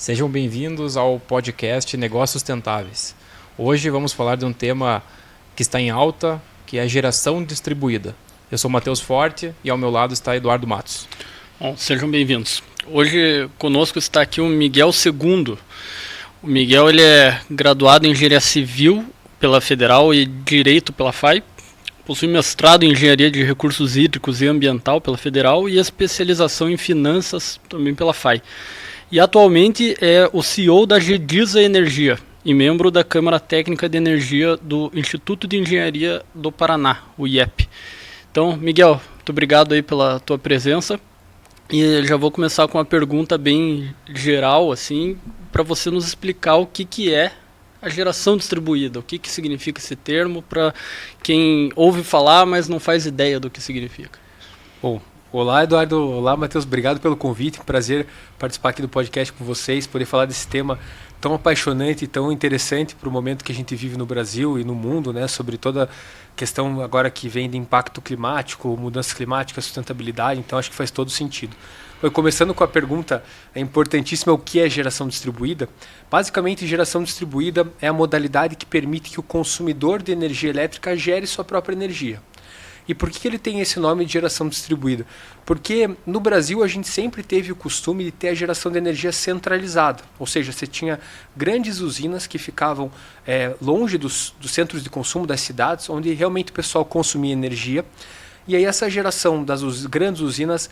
Sejam bem-vindos ao podcast Negócios Sustentáveis. Hoje vamos falar de um tema que está em alta, que é a geração distribuída. Eu sou Matheus Forte e ao meu lado está Eduardo Matos. Bom, sejam bem-vindos. Hoje conosco está aqui o Miguel Segundo. O Miguel ele é graduado em Engenharia Civil pela Federal e Direito pela FAI. Possui mestrado em Engenharia de Recursos Hídricos e Ambiental pela Federal e especialização em Finanças também pela FAI. E atualmente é o CEO da GEDISA Energia e membro da Câmara Técnica de Energia do Instituto de Engenharia do Paraná, o IEP. Então, Miguel, muito obrigado aí pela tua presença. E já vou começar com uma pergunta bem geral, assim, para você nos explicar o que é a geração distribuída, o que significa esse termo, para quem ouve falar, mas não faz ideia do que significa. Bom, olá Eduardo, olá Matheus, obrigado pelo convite, prazer participar aqui do podcast com vocês, poder falar desse tema tão apaixonante e tão interessante para o momento que a gente vive no Brasil e no mundo, né, sobre toda a questão agora que vem de impacto climático, mudanças climáticas, sustentabilidade, então acho que faz todo sentido. Começando com a pergunta importantíssima, o que é geração distribuída? Basicamente, geração distribuída é a modalidade que permite que o consumidor de energia elétrica gere sua própria energia. E por que ele tem esse nome de geração distribuída? Porque no Brasil a gente sempre teve o costume de ter a geração de energia centralizada, ou seja, você tinha grandes usinas que ficavam longe dos centros de consumo das cidades, onde realmente o pessoal consumia energia. E aí essa geração das grandes usinas,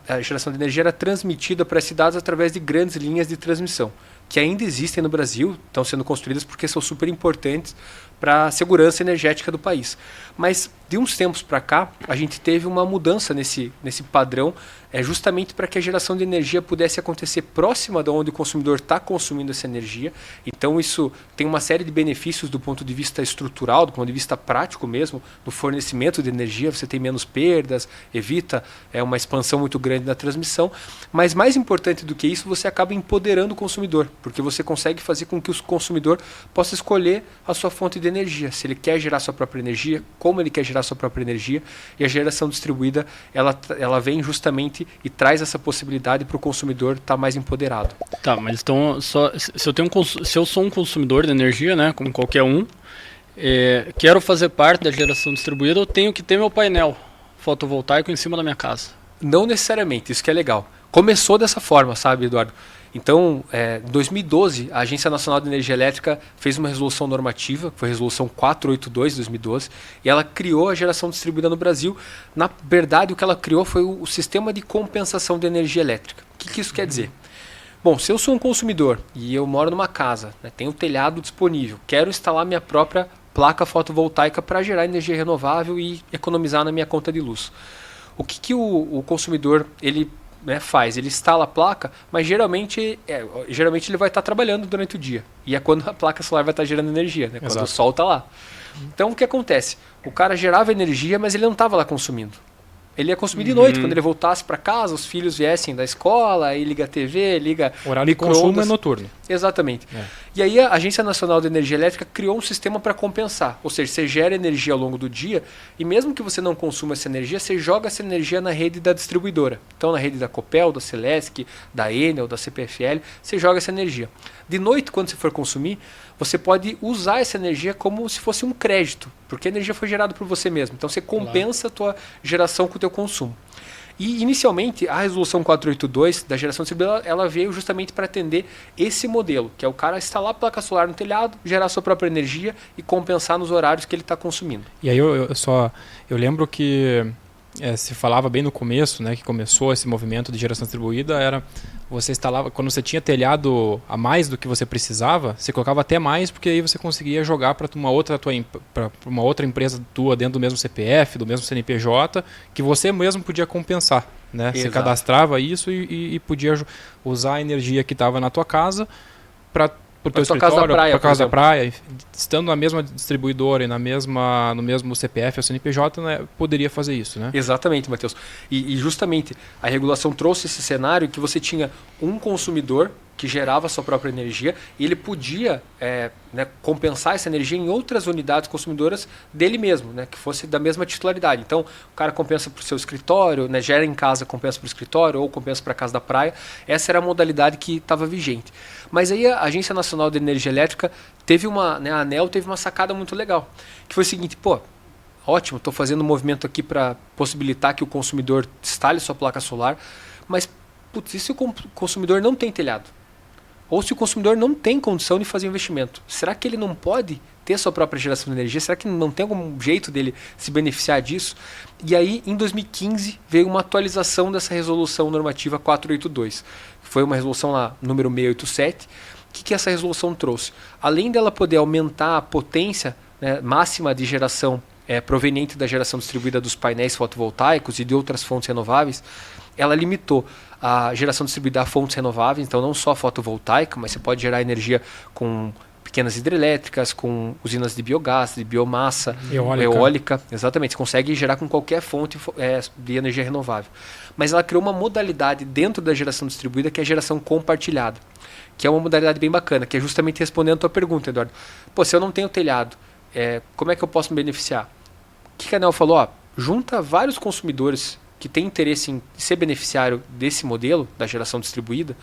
a geração de energia era transmitida para as cidades através de grandes linhas de transmissão, que ainda existem no Brasil, estão sendo construídas porque são super importantes para a segurança energética do país. Mas de uns tempos para cá, a gente teve uma mudança nesse padrão, justamente para que a geração de energia pudesse acontecer próxima de onde o consumidor está consumindo essa energia. Então isso tem uma série de benefícios do ponto de vista estrutural, do ponto de vista prático mesmo, no fornecimento de energia, você tem menos perdas, evita uma expansão muito grande da transmissão, mas mais importante do que isso, você acaba empoderando o consumidor, porque você consegue fazer com que o consumidor possa escolher a sua fonte de energia, se ele quer gerar sua própria energia, como ele quer gerar sua própria energia, e a geração distribuída ela vem justamente e traz essa possibilidade para o consumidor estar mais empoderado. Tá, mas então se eu sou um consumidor de energia, né, como qualquer um, quero fazer parte da geração distribuída, eu tenho que ter meu painel fotovoltaico em cima da minha casa. Não necessariamente, isso que é legal. Começou dessa forma, sabe, Eduardo? Então, em 2012, a Agência Nacional de Energia Elétrica fez uma resolução normativa, que foi a resolução 482 de 2012, e ela criou a geração distribuída no Brasil. Na verdade, o que ela criou foi o sistema de compensação de energia elétrica. O que isso quer dizer? Bom, se eu sou um consumidor e eu moro numa casa, né, tenho um telhado disponível, quero instalar minha própria placa fotovoltaica para gerar energia renovável e economizar na minha conta de luz. O que o consumidor faz? Ele instala a placa, mas geralmente ele vai estar trabalhando durante o dia. E é quando a placa solar vai estar gerando energia, né? Quando o sol está lá. Então o que acontece? O cara gerava energia, mas ele não estava lá consumindo. Ele ia consumir de noite, quando ele voltasse para casa, os filhos viessem da escola, aí liga a TV, liga o horário de consumo é noturno. Exatamente. E aí a Agência Nacional de Energia Elétrica criou um sistema para compensar. Ou seja, você gera energia ao longo do dia e mesmo que você não consuma essa energia, você joga essa energia na rede da distribuidora. Então na rede da Copel, da Celesc, da Enel, da CPFL, você joga essa energia. De noite, quando você for consumir, você pode usar essa energia como se fosse um crédito, porque a energia foi gerada por você mesmo. Então você compensa a tua geração com o teu consumo. E inicialmente a resolução 482 da geração distribuída, ela veio justamente para atender esse modelo, que é o cara instalar a placa solar no telhado, gerar sua própria energia e compensar nos horários que ele está consumindo. E aí eu lembro que se falava bem no começo, né, que começou esse movimento de geração distribuída, era você instalava, quando você tinha telhado a mais do que você precisava, você colocava até mais, porque aí você conseguia jogar para uma outra empresa tua dentro do mesmo CPF, do mesmo CNPJ, que você mesmo podia compensar, né? Você cadastrava isso e podia usar a energia que estava na tua casa para o teu escritório, para a casa da praia, estando na mesma distribuidora e no mesmo CPF ou CNPJ, né, poderia fazer isso, né? Exatamente, Matheus. E justamente a regulação trouxe esse cenário que você tinha um consumidor que gerava a sua própria energia, e ele podia compensar essa energia em outras unidades consumidoras dele mesmo, né, que fosse da mesma titularidade. Então, o cara compensa para o seu escritório, né, gera em casa, compensa para o escritório, ou compensa para a casa da praia. Essa era a modalidade que estava vigente. Mas aí a Agência Nacional de Energia Elétrica teve a ANEEL teve uma sacada muito legal, que foi o seguinte: ótimo, estou fazendo um movimento aqui para possibilitar que o consumidor instale sua placa solar, mas e se o consumidor não tem telhado? Ou se o consumidor não tem condição de fazer investimento? Será que ele não pode ter sua própria geração de energia? Será que não tem algum jeito dele se beneficiar disso? E aí, em 2015, veio uma atualização dessa resolução normativa 482. Foi uma resolução lá, número 687. O que essa resolução trouxe? Além dela poder aumentar a potência, né, máxima de geração proveniente da geração distribuída dos painéis fotovoltaicos e de outras fontes renováveis, ela limitou a geração distribuída a fontes renováveis, então não só fotovoltaica, mas você pode gerar energia com pequenas hidrelétricas, com usinas de biogás, de biomassa, eólica. Exatamente, você consegue gerar com qualquer fonte de energia renovável. Mas ela criou uma modalidade dentro da geração distribuída que é a geração compartilhada, que é uma modalidade bem bacana, que é justamente respondendo a tua pergunta, Eduardo. Se eu não tenho telhado, como é que eu posso me beneficiar? O que a ANEEL falou? Junta vários consumidores que têm interesse em ser beneficiário desse modelo da geração distribuída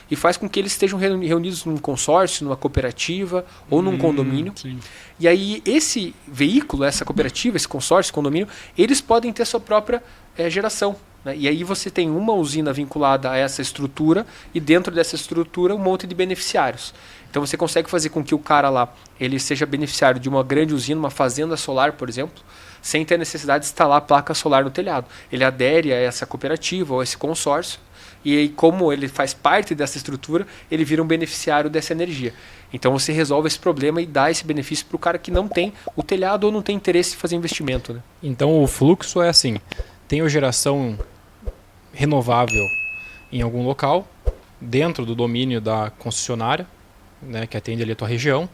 e faz com que eles estejam reunidos num consórcio, numa cooperativa ou num condomínio. Sim. E aí esse veículo, essa cooperativa, esse consórcio, condomínio, eles podem ter sua própria geração, né? E aí você tem uma usina vinculada a essa estrutura e dentro dessa estrutura um monte de beneficiários. Então você consegue fazer com que o cara lá ele seja beneficiário de uma grande usina, uma fazenda solar, por exemplo, sem ter necessidade de instalar placa solar no telhado. Ele adere a essa cooperativa ou a esse consórcio e aí, como ele faz parte dessa estrutura, ele vira um beneficiário dessa energia. Então você resolve esse problema e dá esse benefício para o cara que não tem o telhado ou não tem interesse em fazer investimento, né? Então o fluxo é assim: tenho geração renovável em algum local, dentro do domínio da concessionária, né, que atende ali a tua região.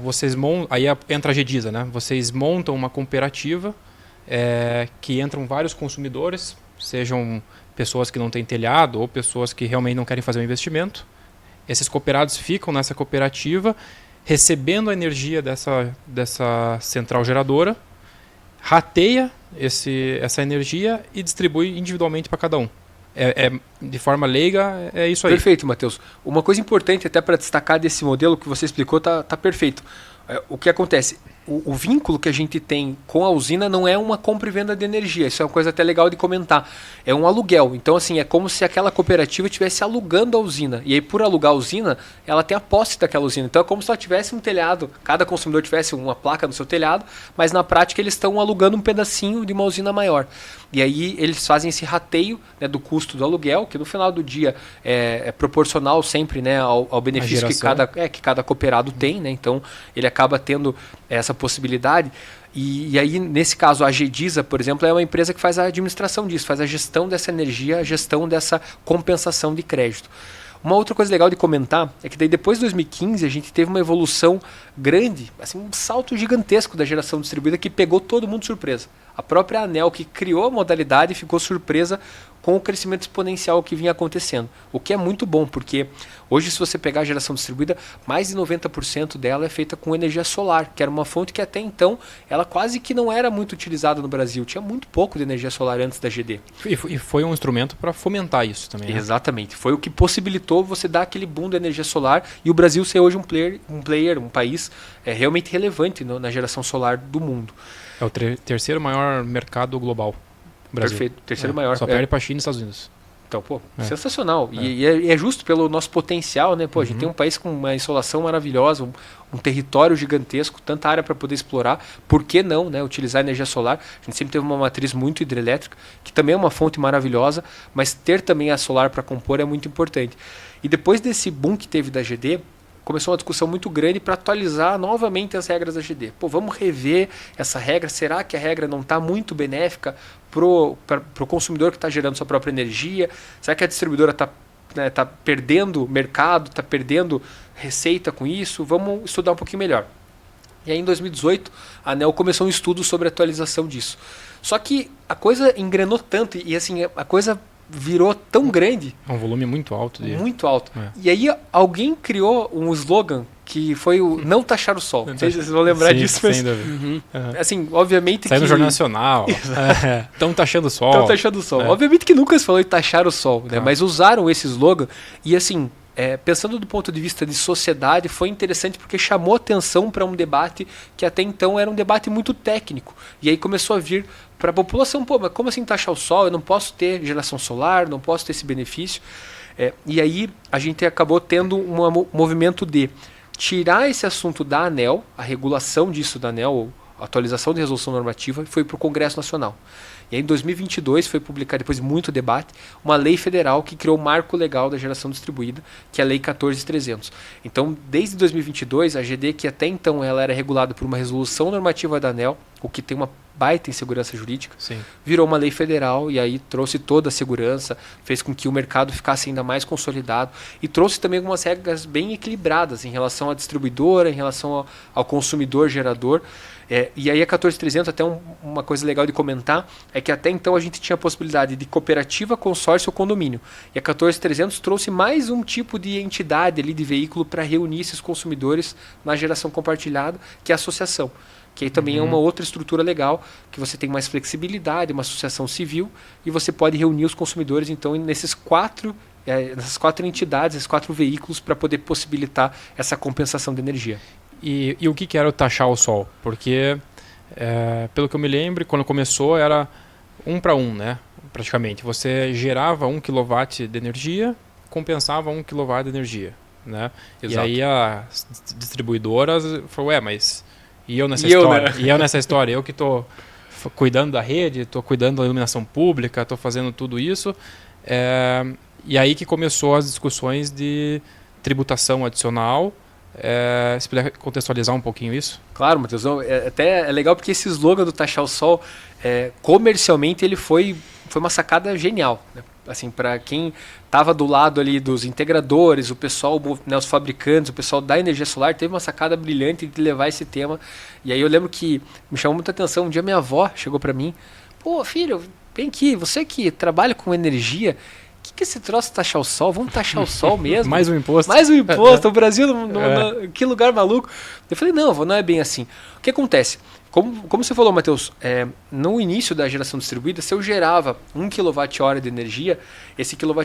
Vocês aí entra a GEDISA, né? Vocês montam uma cooperativa que entram vários consumidores, sejam pessoas que não têm telhado ou pessoas que realmente não querem fazer um investimento. Esses cooperados ficam nessa cooperativa recebendo a energia dessa central geradora, rateia essa energia e distribui individualmente para cada um. De forma leiga, é isso aí. Perfeito, Matheus. Uma coisa importante até para destacar desse modelo que você explicou tá perfeito. O que acontece? O vínculo que a gente tem com a usina não é uma compra e venda de energia. Isso é uma coisa até legal de comentar. É um aluguel. Então, assim, é como se aquela cooperativa estivesse alugando a usina. E aí, por alugar a usina, ela tem a posse daquela usina. Então, é como se ela tivesse um telhado. Cada consumidor tivesse uma placa no seu telhado, mas na prática eles estão alugando um pedacinho de uma usina maior. E aí, eles fazem esse rateio, né, do custo do aluguel, que no final do dia é proporcional sempre, né, ao benefício que cada cooperado tem, né? Então, ele acaba tendo essa possibilidade. E aí, nesse caso, a GEDISA, por exemplo, é uma empresa que faz a administração disso, faz a gestão dessa energia, a gestão dessa compensação de crédito. Uma outra coisa legal de comentar é que daí depois de 2015 a gente teve uma evolução grande, assim, um salto gigantesco da geração distribuída que pegou todo mundo de surpresa. A própria ANEEL, que criou a modalidade, ficou surpresa com o crescimento exponencial que vinha acontecendo. O que é muito bom, porque hoje, se você pegar a geração distribuída, mais de 90% dela é feita com energia solar, que era uma fonte que até então ela quase que não era muito utilizada no Brasil. Tinha muito pouco de energia solar antes da GD. E foi um instrumento para fomentar isso também, né? Exatamente. Foi o que possibilitou você dar aquele boom da energia solar e o Brasil ser hoje um país realmente relevante na geração solar do mundo. É o terceiro maior mercado global. Brasil. Perfeito, terceiro maior. Só perde para a China e Estados Unidos. Então, sensacional. E é justo pelo nosso potencial, né? A gente tem um país com uma insolação maravilhosa, um território gigantesco, tanta área para poder explorar. Por que não, né, utilizar energia solar? A gente sempre teve uma matriz muito hidrelétrica, que também é uma fonte maravilhosa, mas ter também a solar para compor é muito importante. E depois desse boom que teve da GD, começou uma discussão muito grande para atualizar novamente as regras da GD. Vamos rever essa regra. Será que a regra não está muito benéfica para o consumidor que está gerando sua própria energia? Será que a distribuidora está perdendo mercado, está perdendo receita com isso? Vamos estudar um pouquinho melhor. E aí, em 2018, a ANEEL começou um estudo sobre a atualização disso. Só que a coisa engrenou tanto e assim, a coisa virou tão grande. É um volume muito alto. Muito alto. É. E aí alguém criou um slogan que foi o não taxar o sol. Não sei se vocês vão lembrar disso, mas... Sem dúvida. Assim, obviamente Saiu que... no Jornal Nacional. Estão taxando o sol. Estão taxando o sol. Obviamente que nunca se falou em taxar o sol, né? Mas usaram esse slogan e assim... pensando do ponto de vista de sociedade, foi interessante porque chamou atenção para um debate que até então era um debate muito técnico. E aí começou a vir para a população, pô, mas como assim taxar o sol? Eu não posso ter geração solar, não posso ter esse benefício. E aí a gente acabou tendo um movimento de tirar esse assunto da ANEEL, a regulação disso da ANEEL, a atualização de resolução normativa, e foi para o Congresso Nacional. E aí em 2022 foi publicada, depois de muito debate, uma lei federal que criou o marco legal da geração distribuída, que é a Lei 14.300. Então, desde 2022, a GD, que até então ela era regulada por uma resolução normativa da ANEEL, o que tem uma baita insegurança jurídica, Sim. virou uma lei federal e aí trouxe toda a segurança, fez com que o mercado ficasse ainda mais consolidado e trouxe também algumas regras bem equilibradas em relação à distribuidora, em relação ao consumidor gerador. E aí a 14.300, até uma coisa legal de comentar, é que até então a gente tinha a possibilidade de cooperativa, consórcio ou condomínio. E a 14.300 trouxe mais um tipo de entidade ali, de veículo para reunir esses consumidores na geração compartilhada, que é a associação. Que aí também é uma outra estrutura legal, que você tem mais flexibilidade, uma associação civil, e você pode reunir os consumidores, então, nessas quatro entidades, esses 4 veículos, para poder possibilitar essa compensação de energia. E o que era o taxar o sol? Porque, pelo que eu me lembro, quando começou era 1 para 1, né? Praticamente. Você gerava 1 kW de energia, compensava 1 kW de energia, né? Exato. E aí as distribuidoras falaram, mas... E eu nessa história? Né? E eu nessa história? Eu que estou cuidando da rede, estou cuidando da iluminação pública, estou fazendo tudo isso. E aí que começou as discussões de tributação adicional. Se puder contextualizar um pouquinho isso? Claro, Matheus. Até é legal porque esse slogan do taxar o sol, comercialmente, ele foi uma sacada genial, né? Assim, para quem estava do lado ali dos integradores, o pessoal, né, os fabricantes, o pessoal da energia solar, teve uma sacada brilhante de levar esse tema. E aí eu lembro que me chamou muita atenção. Um dia minha avó chegou para mim, pô, filho, vem aqui, você que trabalha com energia, que esse troço taxar o sol? Vamos taxar o sol mesmo? Mais um imposto. Mais um imposto. O Brasil, que lugar maluco. Eu falei, não é bem assim. O que acontece? Como você falou, Matheus, no início da geração distribuída, se eu gerava 1 kWh de energia, esse kW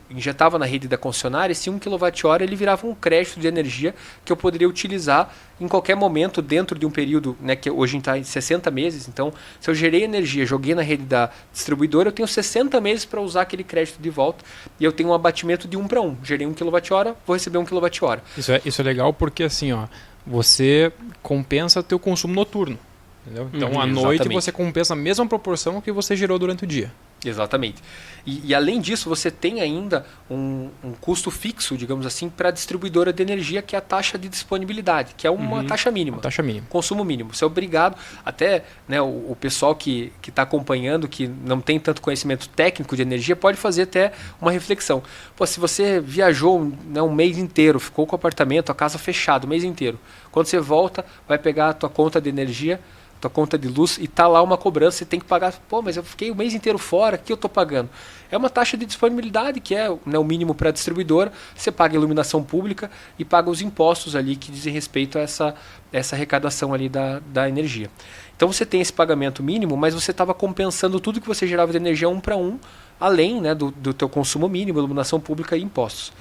injetava na rede da concessionária, esse 1 kWh ele virava um crédito de energia que eu poderia utilizar em qualquer momento dentro de um período, né, que hoje está em 60 meses. Então, se eu gerei energia, joguei na rede da distribuidora, eu tenho 60 meses para usar aquele crédito de volta e eu tenho um abatimento de 1 para 1. Gerei 1 kWh, vou receber 1 kWh. Isso é legal porque assim, ó, você compensa o teu consumo noturno. Entendeu? Então, à noite exatamente. você compensa a mesma proporção que você gerou durante o dia. Exatamente. E além disso, você tem ainda um custo fixo, digamos assim, para a distribuidora de energia, que é a taxa de disponibilidade, que é uma taxa mínima. Uma taxa mínima. Consumo mínimo. Você é obrigado, até, né, o pessoal que está acompanhando, que não tem tanto conhecimento técnico de energia, pode fazer até uma reflexão. Pô, se você viajou, né, um mês inteiro, ficou com o apartamento, a casa fechada o mês inteiro, quando você volta, vai pegar a tua conta de energia, tua conta de luz, e tá lá uma cobrança, você tem que pagar. Pô, mas eu fiquei o mês inteiro fora, o que eu tô pagando? É uma taxa de disponibilidade, que é, né, o mínimo para a distribuidora. Você paga a iluminação pública e paga os impostos ali que dizem respeito a essa arrecadação ali da energia. Então você tem esse pagamento mínimo, mas você estava compensando tudo que você gerava de energia 1 para 1, além, né, do teu consumo mínimo, iluminação pública e impostos.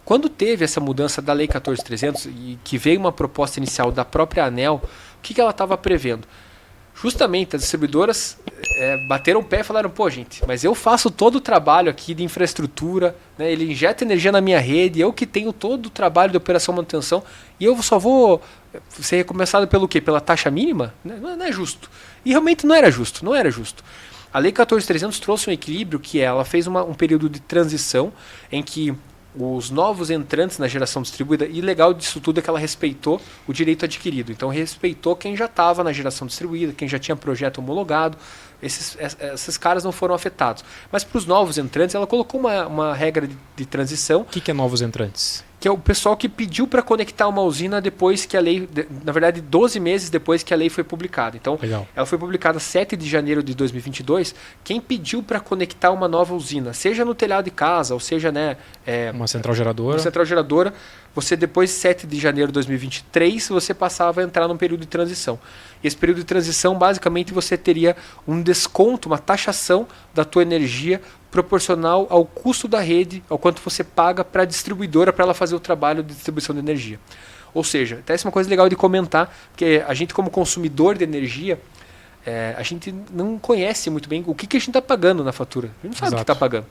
Quando teve essa mudança da Lei 14.300 e que veio uma proposta inicial da própria ANEEL, o que ela estava prevendo? Justamente as distribuidoras bateram o pé e falaram, pô, gente, mas eu faço todo o trabalho aqui de infraestrutura, né, ele injeta energia na minha rede, eu que tenho todo o trabalho de operação e manutenção, e eu só vou ser recompensado pelo quê? Pela taxa mínima? Não é justo. E realmente não era justo. A Lei 14.300 trouxe um equilíbrio que ela fez um período de transição em que os novos entrantes na geração distribuída, e legal disso tudo é que ela respeitou o direito adquirido. Então respeitou quem já estava na geração distribuída, quem já tinha projeto homologado, esses caras não foram afetados. Mas para os novos entrantes ela colocou uma regra de transição. O que é novos entrantes? que é o pessoal que pediu para conectar uma usina depois que a lei, na verdade 12 meses depois que a lei foi publicada. Então, ela foi publicada 7 de janeiro de 2022. Quem pediu para conectar uma nova usina, seja no telhado de casa, ou seja, né, uma central geradora. Uma central geradora, você depois de 7 de janeiro de 2023, você passava a entrar num período de transição. E esse período de transição, basicamente, você teria um desconto, uma taxação da tua energia proporcional ao custo da rede, ao quanto você paga para a distribuidora para ela fazer o trabalho de distribuição de energia. Ou seja, até essa é uma coisa legal de comentar, porque a gente como consumidor de energia, a gente não conhece muito bem o que a gente está pagando na fatura. A gente não sabe o que está pagando.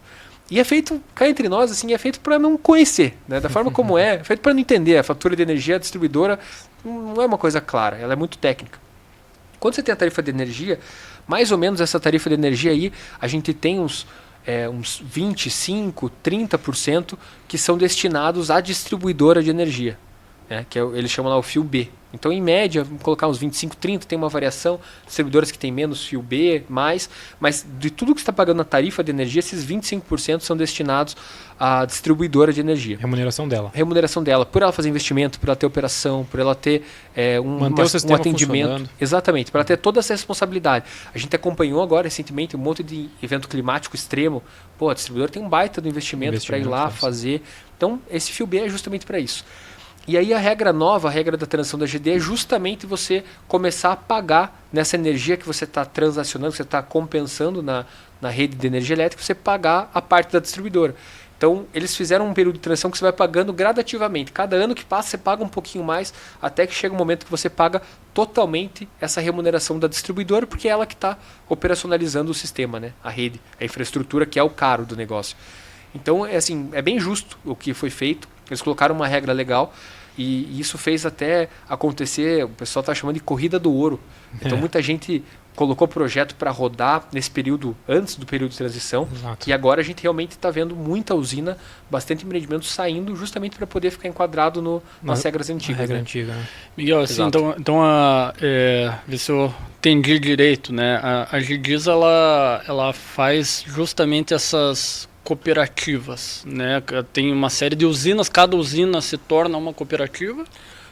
E é feito, cá entre nós, assim, é feito para não conhecer, né? Da forma como é feito para não entender. A fatura de energia, a distribuidora, não é uma coisa clara, ela é muito técnica. Quando você tem a tarifa de energia, mais ou menos essa tarifa de energia aí, a gente tem uns 25%, 30% que são destinados à distribuidora de energia, né? Que eles chamam lá o fio B. Então, em média, vamos colocar uns 25, 30, tem uma variação, distribuidoras que têm menos fio B, mais, mas de tudo que você está pagando na tarifa de energia, esses 25% são destinados à distribuidora de energia. Remuneração dela. Remuneração dela, por ela fazer investimento, por ela ter operação, por ela ter manter o sistema atendimento. Funcionando. Exatamente, para ela ter toda essa responsabilidade. A gente acompanhou agora, recentemente, um monte de evento climático extremo. Pô, a distribuidora tem um baita do investimento para ir lá fazer. Então, esse fio B é justamente para isso. E aí a regra nova, a regra da transição da GD é justamente você começar a pagar nessa energia que você está transacionando, que você está compensando na rede de energia elétrica, você pagar a parte da distribuidora. Então, eles fizeram um período de transição que você vai pagando gradativamente. Cada ano que passa, você paga um pouquinho mais, até que chega um momento que você paga totalmente essa remuneração da distribuidora, porque é ela que está operacionalizando o sistema, né? A rede, a infraestrutura, que é o caro do negócio. Então, é bem justo o que foi feito. Eles colocaram uma regra legal e isso fez até acontecer, o pessoal está chamando de corrida do ouro. Então, muita gente colocou projeto para rodar nesse período, antes do período de transição. Exato. E agora a gente realmente está vendo muita usina, bastante empreendimento saindo justamente para poder ficar enquadrado nas regras antigas. Regra né? antiga, né? Miguel, assim, então ver se eu entendi direito, né? A GDIS, ela faz justamente essas cooperativas, né? Tem uma série de usinas, cada usina se torna uma cooperativa.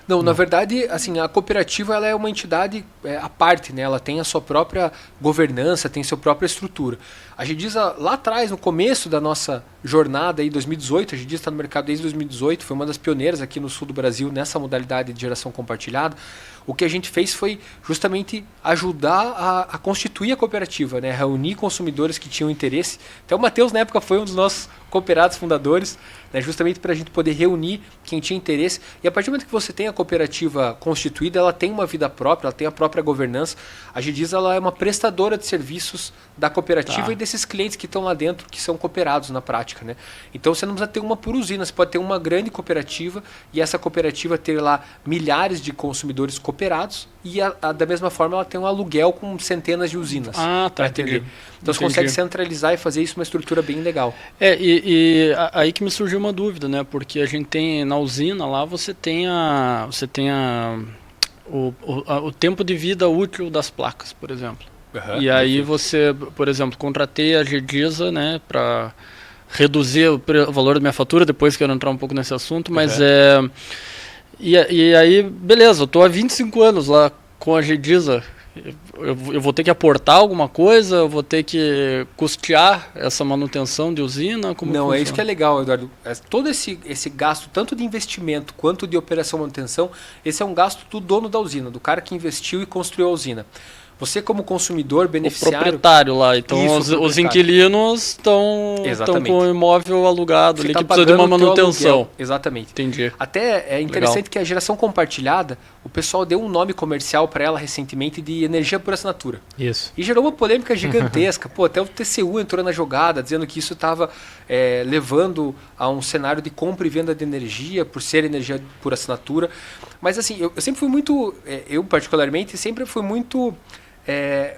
Não, na verdade, assim, a cooperativa ela é uma entidade à parte, né? Ela tem a sua própria governança, tem sua própria estrutura. A GDIS, lá atrás, no começo da nossa jornada, em 2018, a GDIS está no mercado desde 2018, foi uma das pioneiras aqui no sul do Brasil nessa modalidade de geração compartilhada. O que a gente fez foi justamente ajudar a constituir a cooperativa, né? Reunir consumidores que tinham interesse. Até o Matheus, na época, foi um dos nossos cooperados fundadores, né? Justamente para a gente poder reunir quem tinha interesse. E a partir do momento que você tem a cooperativa constituída, ela tem uma vida própria, ela tem a própria governança. A GDIS ela é uma prestadora de serviços da cooperativa e desses clientes que estão lá dentro, que são cooperados na prática, né? Então você não precisa ter uma por usina, você pode ter uma grande cooperativa e essa cooperativa ter lá milhares de consumidores cooperados e da mesma forma ela tem um aluguel com centenas de usinas. Entendi. Então você consegue centralizar e fazer isso uma estrutura bem legal. Aí que me surgiu uma dúvida, né? Porque a gente tem na usina lá, você tem o tempo de vida útil das placas, por exemplo. E aí você, por exemplo, contratei a GDISA, né, para reduzir o valor da minha fatura, depois quero entrar um pouco nesse assunto, mas e aí, beleza, eu estou há 25 anos lá com a GDISA, eu vou ter que aportar alguma coisa, eu vou ter que custear essa manutenção de usina? Como não, funciona? É isso que é legal, Eduardo. Todo esse gasto, tanto de investimento quanto de operação e manutenção, esse é um gasto do dono da usina, do cara que investiu e construiu a usina. Você como consumidor, beneficiário... O proprietário lá, então os inquilinos estão com o imóvel alugado ali, que precisa de uma manutenção. Exatamente. Entendi. Até é interessante que a geração compartilhada, o pessoal deu um nome comercial para ela recentemente de energia por assinatura. Isso. E gerou uma polêmica gigantesca. Pô, até o TCU entrou na jogada, dizendo que isso estava levando a um cenário de compra e venda de energia, por ser energia por assinatura. Mas assim, eu sempre fui muito... eu particularmente sempre fui muito...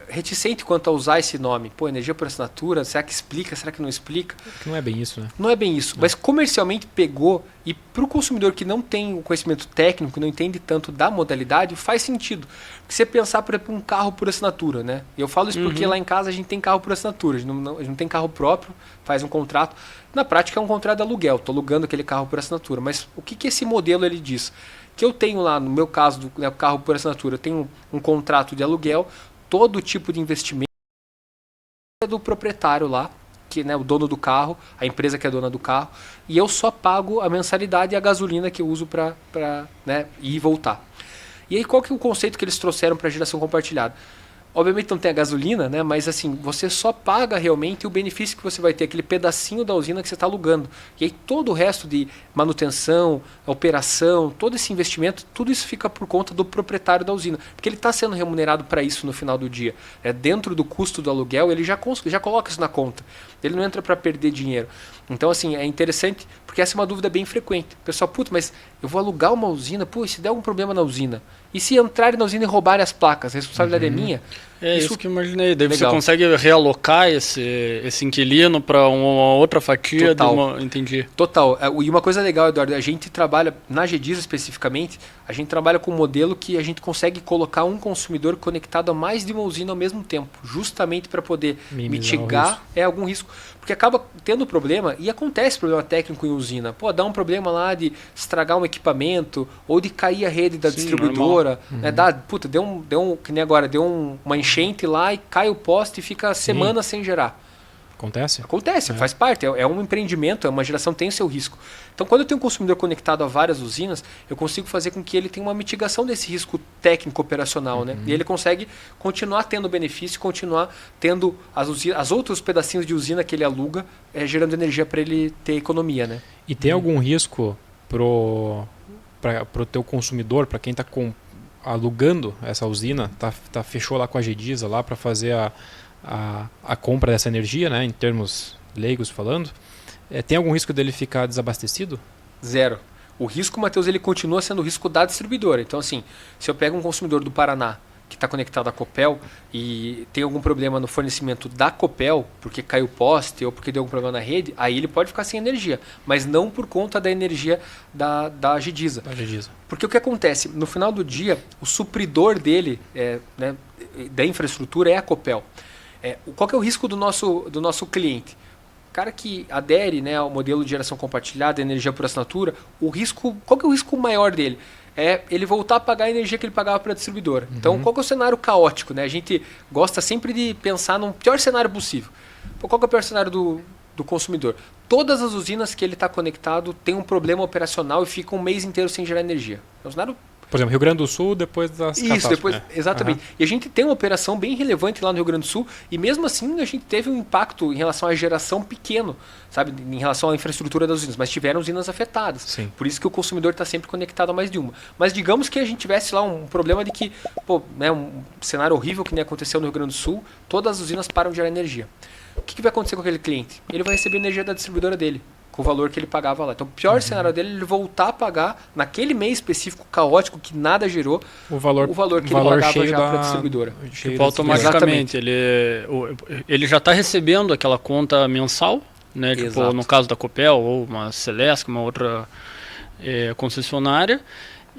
reticente quanto a usar esse nome. Pô, energia por assinatura, será que explica, será que não explica? Não é bem isso, né? Não é bem isso, mas comercialmente pegou, e para o consumidor que não tem o conhecimento técnico, não entende tanto da modalidade, faz sentido. Porque você pensar, por exemplo, um carro por assinatura, né? Eu falo isso porque lá em casa a gente tem carro por assinatura, a gente não tem carro próprio, faz um contrato. Na prática é um contrato de aluguel, estou alugando aquele carro por assinatura. Mas o que esse modelo ele diz? Que eu tenho lá, no meu caso, o carro por assinatura, eu tenho um contrato de aluguel, todo tipo de investimento é do proprietário lá, que, né, o dono do carro, a empresa que é dona do carro, e eu só pago a mensalidade e a gasolina que eu uso para né, ir e voltar. E aí qual que é o conceito que eles trouxeram para a geração compartilhada? Obviamente não tem a gasolina, né? Mas assim, você só paga realmente o benefício que você vai ter, aquele pedacinho da usina que você está alugando. E aí todo o resto de manutenção, operação, todo esse investimento, tudo isso fica por conta do proprietário da usina. Porque ele está sendo remunerado para isso no final do dia. Dentro do custo do aluguel, ele já coloca isso na conta. Ele não entra para perder dinheiro. Então, assim, é interessante, porque essa é uma dúvida bem frequente. O pessoal, mas eu vou alugar uma usina, e se der algum problema na usina? E se entrarem na usina e roubarem as placas? A responsabilidade é minha? É isso que eu imaginei. Daí você consegue realocar esse inquilino para uma outra fatia. Entendi. Total. E uma coisa legal, Eduardo, a gente trabalha, na GDIS especificamente, a gente trabalha com um modelo que a gente consegue colocar um consumidor conectado a mais de uma usina ao mesmo tempo, justamente para poder mitigar algum risco. Porque acaba tendo problema, e acontece problema técnico em usina. Dá um problema lá de estragar um equipamento, ou de cair a rede da distribuidora. Né? Que nem agora, deu uma enchente lá e cai o poste e fica semanas sem gerar. Acontece? Acontece, faz parte. É um empreendimento, é uma geração, tem o seu risco. Então, quando eu tenho um consumidor conectado a várias usinas, eu consigo fazer com que ele tenha uma mitigação desse risco técnico operacional, né? E ele consegue continuar tendo benefício, continuar tendo as outros pedacinhos de usina que ele aluga, gerando energia para ele ter economia, né? E tem algum risco pro teu consumidor, para quem está alugando essa usina, fechou lá com a GDISA lá para fazer a compra dessa energia, né, em termos leigos falando, tem algum risco dele ficar desabastecido? Zero. O risco, Matheus, ele continua sendo o risco da distribuidora. Então, assim, se eu pego um consumidor do Paraná que está conectado à Copel e tem algum problema no fornecimento da Copel, porque caiu o poste ou porque deu algum problema na rede, aí ele pode ficar sem energia, mas não por conta da energia da GDISA. Porque o que acontece? No final do dia, o supridor dele, né, da infraestrutura, é a Copel. Qual que é o risco do nosso cliente? O cara que adere, né, ao modelo de geração compartilhada, energia por assinatura, qual que é o risco maior dele? É ele voltar a pagar a energia que ele pagava para a distribuidora. Então, qual que é o cenário caótico? Né? A gente gosta sempre de pensar num pior cenário possível. Qual que é o pior cenário do consumidor? Todas as usinas que ele está conectado têm um problema operacional e ficam um mês inteiro sem gerar energia. É um cenário... Por exemplo, Rio Grande do Sul, depois das catástrofes. Exatamente. E a gente tem uma operação bem relevante lá no Rio Grande do Sul, e mesmo assim a gente teve um impacto em relação à geração pequeno, sabe, em relação à infraestrutura das usinas, mas tiveram usinas afetadas. Sim. Por isso que o consumidor está sempre conectado a mais de uma. Mas digamos que a gente tivesse lá um problema de que, né, um cenário horrível que nem aconteceu no Rio Grande do Sul, todas as usinas param de gerar energia. O que vai acontecer com aquele cliente? Ele vai receber energia da distribuidora dele, com o valor que ele pagava lá. Então, o pior cenário dele é ele voltar a pagar, naquele mês específico caótico, que nada gerou, o valor que ele pagava já para a distribuidora. Tipo, automaticamente, ele já está recebendo aquela conta mensal, né? Tipo, no caso da Copel, ou uma Celesc, uma outra concessionária.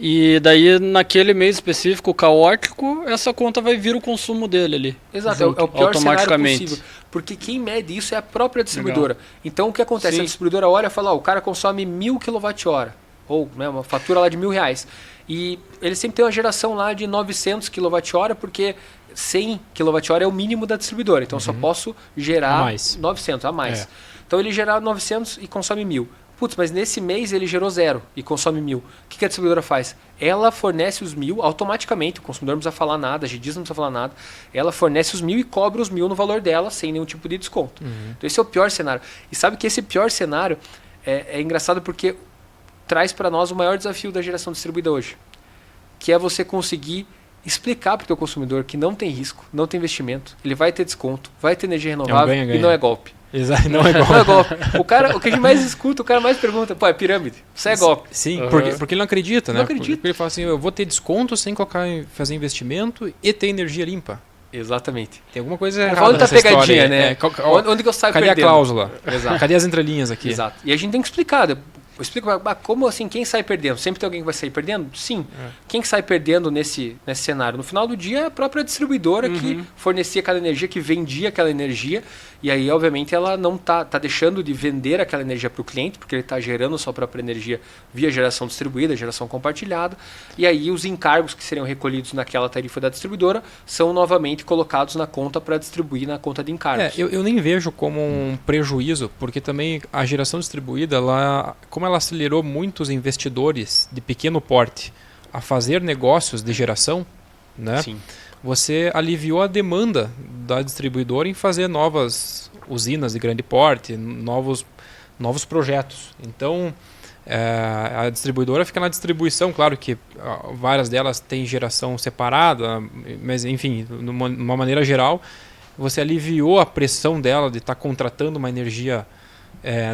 E daí, naquele mês específico, caótico, essa conta vai vir o consumo dele ali. Exato, é o pior cenário possível. Porque quem mede isso é a própria distribuidora. Legal. Então, o que acontece? Sim. A distribuidora olha e fala, o cara consome 1.000 kWh, ou, né, uma fatura lá de R$1.000. E ele sempre tem uma geração lá de 900 kWh, porque 100 kWh é o mínimo da distribuidora. Então, eu só posso gerar 900 a mais. Então, ele gera 900 e consome 1.000. Mas nesse mês ele gerou 0 e consome 1.000. O que a distribuidora faz? Ela fornece os 1.000 automaticamente, o consumidor não precisa falar nada, a GDIS não precisa falar nada. Ela fornece os 1.000 e cobra os 1.000 no valor dela, sem nenhum tipo de desconto. Então esse é o pior cenário. E sabe que esse pior cenário é engraçado porque traz para nós o maior desafio da geração distribuída hoje, que é você conseguir explicar para o teu consumidor que não tem risco, não tem investimento, ele vai ter desconto, vai ter energia renovável e não é golpe. Exato, não é golpe. Não é golpe. O que a gente mais escuta, o cara mais pergunta, é pirâmide, isso é golpe. Sim, porque ele não acredita, né? Porque ele fala assim, eu vou ter desconto sem fazer investimento e ter energia limpa. Exatamente. Tem alguma coisa errada Onde tá a nessa história pegadinha, aí. né? Onde que eu saio Cadê perdendo? a cláusula? Exato. Cadê as entrelinhas aqui? Exato. E a gente tem que explicar. Eu explico, como assim, quem sai perdendo? Sempre tem alguém que vai sair perdendo? Sim. Quem que sai perdendo nesse cenário? No final do dia é a própria distribuidora que fornecia aquela energia, que vendia aquela energia. E aí, obviamente, ela não tá deixando de vender aquela energia para o cliente, porque ele está gerando sua própria energia via geração distribuída, geração compartilhada. E aí os encargos que seriam recolhidos naquela tarifa da distribuidora são novamente colocados na conta para distribuir na conta de encargos. Eu nem vejo como um prejuízo, porque também a geração distribuída, como ela acelerou muitos investidores de pequeno porte a fazer negócios de geração, né? Sim. Você aliviou a demanda da distribuidora em fazer novas usinas de grande porte, novos projetos. Então, a distribuidora fica na distribuição. Claro que várias delas têm geração separada, mas, enfim, de uma maneira geral, você aliviou a pressão dela de estar contratando uma energia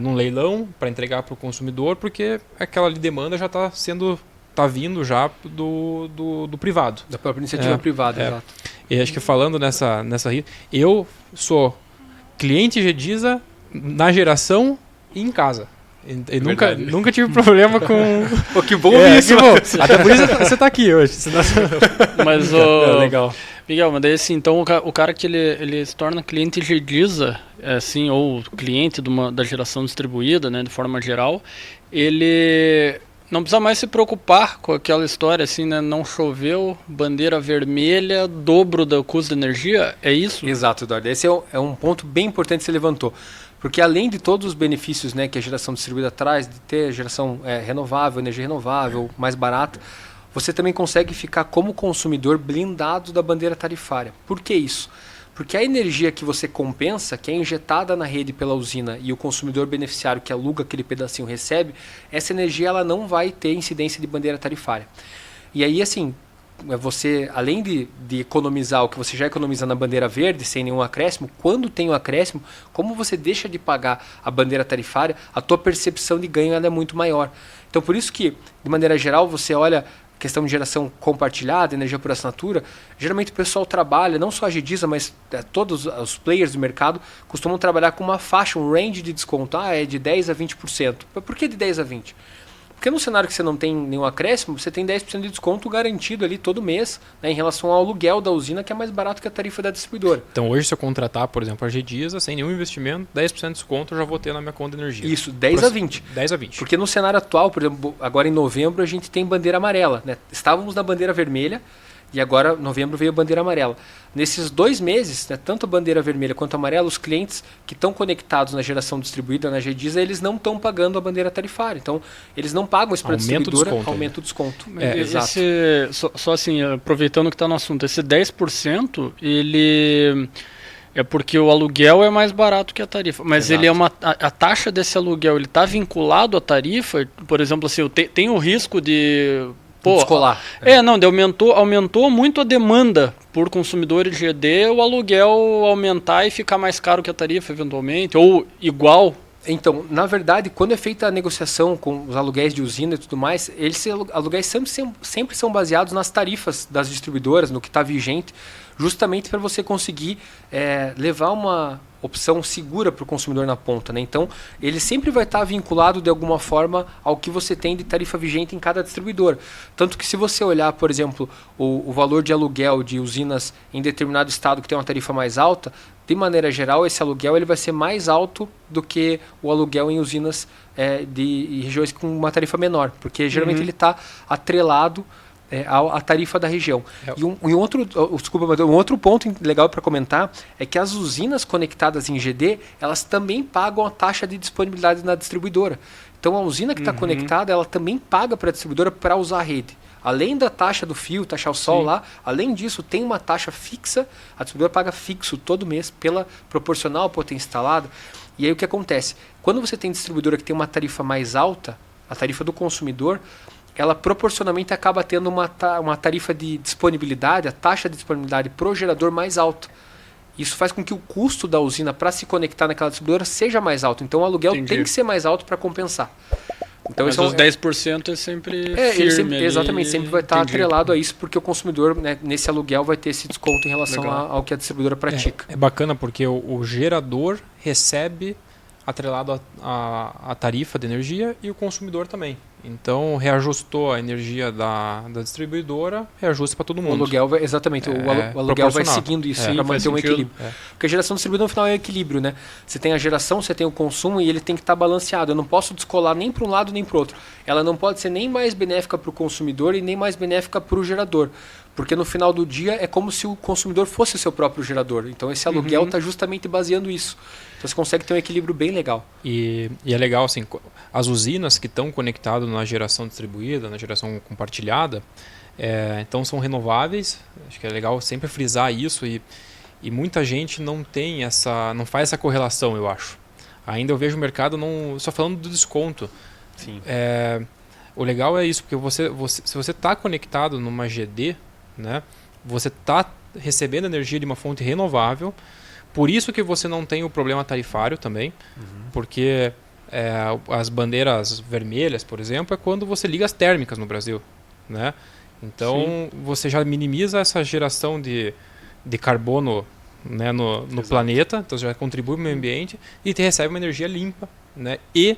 num leilão para entregar para o consumidor, porque aquela demanda já está vindo já do privado. Da própria iniciativa privada, exato. E acho que falando nessa eu sou cliente GEDISA na geração e em casa. E nunca tive problema com... Pô, que bom isso! Que bom. Até por isso você está aqui hoje. Mas legal. Miguel, mas daí assim, então o cara que ele se torna cliente GEDISA, assim, ou cliente da geração distribuída, né, de forma geral, ele não precisa mais se preocupar com aquela história assim, né? Não choveu, bandeira vermelha, dobro do custo de energia, é isso? Exato, Eduardo. Esse é um ponto bem importante que você levantou. Porque além de todos os benefícios, né, que a geração distribuída traz, de ter geração renovável, energia renovável, mais barata, você também consegue ficar como consumidor blindado da bandeira tarifária. Por que isso? Porque a energia que você compensa, que é injetada na rede pela usina e o consumidor beneficiário que aluga aquele pedacinho recebe, essa energia ela não vai ter incidência de bandeira tarifária. E aí, assim, você, além de economizar o que você já economiza na bandeira verde, sem nenhum acréscimo, quando tem o acréscimo, como você deixa de pagar a bandeira tarifária, a tua percepção de ganho ela é muito maior. Então, por isso que, de maneira geral, você olha... questão de geração compartilhada, energia por assinatura, geralmente o pessoal trabalha, não só a GEDISA, mas todos os players do mercado costumam trabalhar com uma faixa, um range de desconto. É de 10% a 20%. Por que de 10% a 20%? Porque no cenário que você não tem nenhum acréscimo, você tem 10% de desconto garantido ali todo mês, né, em relação ao aluguel da usina, que é mais barato que a tarifa da distribuidora. Então hoje, se eu contratar, por exemplo, a GEDISA, sem nenhum investimento, 10% de desconto eu já vou ter na minha conta de energia. Isso, 10% a 20%. 10% a 20%. Porque no cenário atual, por exemplo, agora em novembro, a gente tem bandeira amarela, né? Estávamos na bandeira vermelha, e agora, em novembro, veio a bandeira amarela. Nesses 2 meses, né, tanto a bandeira vermelha quanto a amarela, os clientes que estão conectados na geração distribuída, na GEDISA, eles não estão pagando a bandeira tarifária. Então, eles não pagam isso para a distribuidora, aumenta o desconto. Exato. Só assim, aproveitando que está no assunto, esse 10%, ele... é porque o aluguel é mais barato que a tarifa. Mas Exato. ele a taxa desse aluguel, ele está vinculado à tarifa? Por exemplo, assim, tem o risco de... descolar. Aumentou muito a demanda por consumidores de GD, o aluguel aumentar e ficar mais caro que a tarifa, eventualmente, ou igual. Então, na verdade, quando é feita a negociação com os aluguéis de usina e tudo mais, esses aluguéis sempre são baseados nas tarifas das distribuidoras, no que está vigente, justamente para você conseguir levar uma opção segura para o consumidor na ponta, né? Então, ele sempre vai estar vinculado de alguma forma ao que você tem de tarifa vigente em cada distribuidora. Tanto que se você olhar, por exemplo, o valor de aluguel de usinas em determinado estado que tem uma tarifa mais alta, de maneira geral, esse aluguel ele vai ser mais alto do que o aluguel em usinas de regiões com uma tarifa menor, porque geralmente ele está atrelado a tarifa da região. Um outro ponto legal para comentar é que as usinas conectadas em GD, elas também pagam a taxa de disponibilidade na distribuidora. Então a usina que está conectada, ela também paga para a distribuidora para usar a rede. Além da taxa do fio, taxa ao sol lá, além disso tem uma taxa fixa, a distribuidora paga fixo todo mês pela proporcional à potência instalada. E aí o que acontece? Quando você tem distribuidora que tem uma tarifa mais alta, a tarifa do consumidor, ela proporcionalmente acaba tendo uma tarifa de disponibilidade, a taxa de disponibilidade pro gerador mais alta. Isso faz com que o custo da usina para se conectar naquela distribuidora seja mais alto. Então o aluguel tem que ser mais alto para compensar. Então, mas os 10% é sempre firme. Exatamente, sempre vai estar atrelado a isso, porque o consumidor, né, nesse aluguel vai ter esse desconto em relação ao que a distribuidora pratica. É bacana porque o gerador recebe atrelado a tarifa de energia e o consumidor também. Então, reajustou a energia da distribuidora, reajusta para todo mundo. O aluguel vai, exatamente, o aluguel vai seguindo isso para manter um equilíbrio. Porque a geração distribuída no final é equilíbrio, né? Você tem a geração, você tem o consumo e ele tem que estar balanceado. Eu não posso descolar nem para um lado nem para o outro. Ela não pode ser nem mais benéfica para o consumidor e nem mais benéfica para o gerador. Porque no final do dia é como se o consumidor fosse o seu próprio gerador. Então esse aluguel está justamente baseando isso. Então você consegue ter um equilíbrio bem legal. E é legal, assim, as usinas que estão conectadas na geração distribuída, na geração compartilhada, então são renováveis. Acho que é legal sempre frisar isso e muita gente não faz essa correlação, eu acho. Ainda eu vejo o mercado só falando do desconto. Sim. O legal é isso, porque se você está conectado numa GD, né, você está recebendo energia de uma fonte renovável. Por isso que você não tem o problema tarifário também, porque as bandeiras vermelhas, por exemplo, é quando você liga as térmicas no Brasil, né? Então você já minimiza essa geração de carbono, né, no planeta, então já contribui para o meio ambiente e recebe uma energia limpa, né? E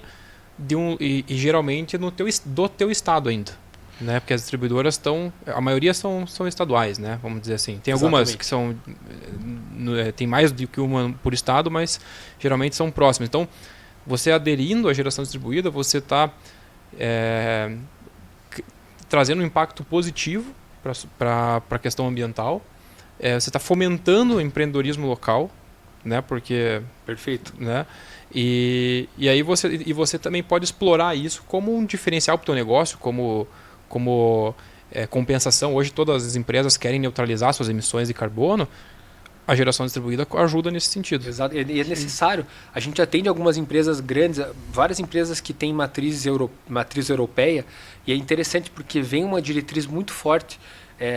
geralmente do teu estado ainda. Né, porque as distribuidoras a maioria são estaduais, né, vamos dizer assim. Tem algumas que são tem mais do que uma por estado, mas geralmente são próximas. Então, você aderindo à geração distribuída, você está trazendo um impacto positivo para a questão ambiental. Você está fomentando o empreendedorismo local, né, porque perfeito, né? E aí você também pode explorar isso como um diferencial para o teu negócio, como compensação. Hoje todas as empresas querem neutralizar suas emissões de carbono. A geração distribuída ajuda nesse sentido. Exato, e é necessário. A gente atende algumas empresas grandes, várias empresas que têm matriz europeia, e é interessante porque vem uma diretriz muito forte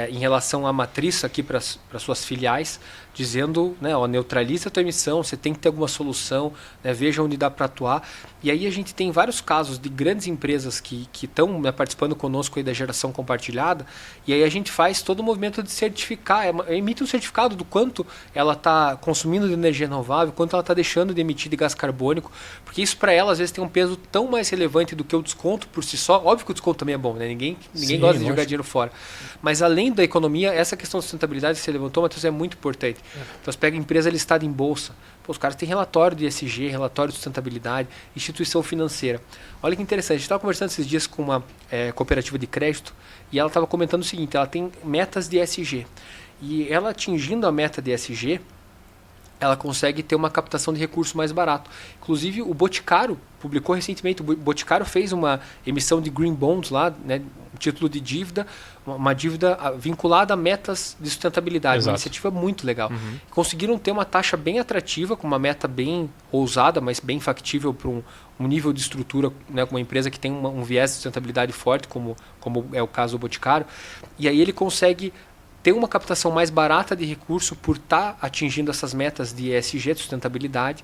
em relação à matriz aqui para suas filiais, dizendo, né, neutraliza a tua emissão, você tem que ter alguma solução, né, veja onde dá para atuar. E aí a gente tem vários casos de grandes empresas que estão, né, participando conosco aí da geração compartilhada, e aí a gente faz todo o movimento de certificar, emite um certificado do quanto ela está consumindo de energia renovável, quanto ela está deixando de emitir de gás carbônico, porque isso para ela às vezes tem um peso tão mais relevante do que o desconto por si só. Óbvio que o desconto também é bom, né? Ninguém gosta de jogar dinheiro fora. Mas além da economia, essa questão de sustentabilidade que você levantou, Matheus, é muito importante. Então você pega empresa listada em bolsa, os caras têm relatório de ESG, relatório de sustentabilidade, instituição financeira. Olha que interessante, a gente estava conversando esses dias com uma cooperativa de crédito e ela estava comentando o seguinte: ela tem metas de ESG. E ela atingindo a meta de ESG, ela consegue ter uma captação de recurso mais barato. Inclusive, o Boticário publicou recentemente, o Boticário fez uma emissão de Green Bonds lá, né, um título de dívida, uma dívida vinculada a metas de sustentabilidade. Exato. Uma iniciativa muito legal. Conseguiram ter uma taxa bem atrativa, com uma meta bem ousada, mas bem factível para um nível de estrutura, né, com uma empresa que tem um viés de sustentabilidade forte, como é o caso do Boticário. E aí ele consegue ter uma captação mais barata de recurso por estar atingindo essas metas de ESG, de sustentabilidade.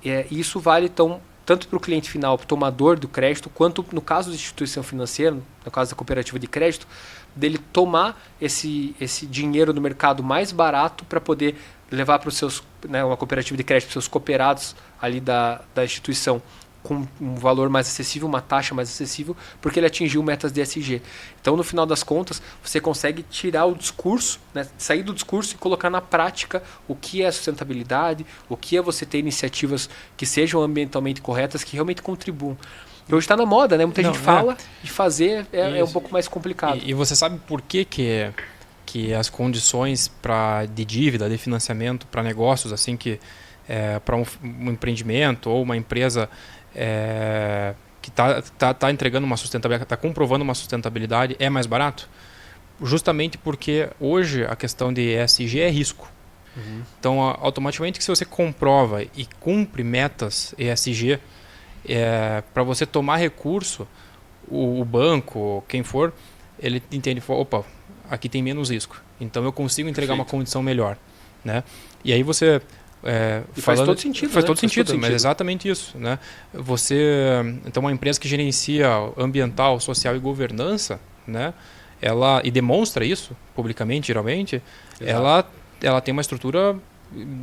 E isso vale tanto para o cliente final, para o tomador do crédito, quanto no caso da instituição financeira, no caso da cooperativa de crédito, dele tomar esse dinheiro no mercado mais barato para poder levar para os seus, né, uma cooperativa de crédito, para os seus cooperados ali da instituição, com um valor mais acessível, uma taxa mais acessível, porque ele atingiu metas de ESG. Então, no final das contas, você consegue tirar o discurso, né, sair do discurso e colocar na prática o que é sustentabilidade, o que é você ter iniciativas que sejam ambientalmente corretas, que realmente contribuam. E hoje está na moda, né? Muita gente fala, e fazer é um pouco mais complicado. E você sabe por que as condições de dívida, de financiamento para negócios, assim, que para um empreendimento ou uma empresa que está entregando uma sustentabilidade, está comprovando uma sustentabilidade, é mais barato? Justamente porque hoje a questão de ESG é risco. Então, automaticamente, se você comprova e cumpre metas ESG, para você tomar recurso, o banco, quem for, ele entende, opa, aqui tem menos risco, então eu consigo entregar uma condição melhor, né? E aí você Faz todo sentido. Faz todo sentido, mas é exatamente isso. Né? Então, uma empresa que gerencia ambiental, social e governança, né? E demonstra isso publicamente, geralmente, ela tem uma estrutura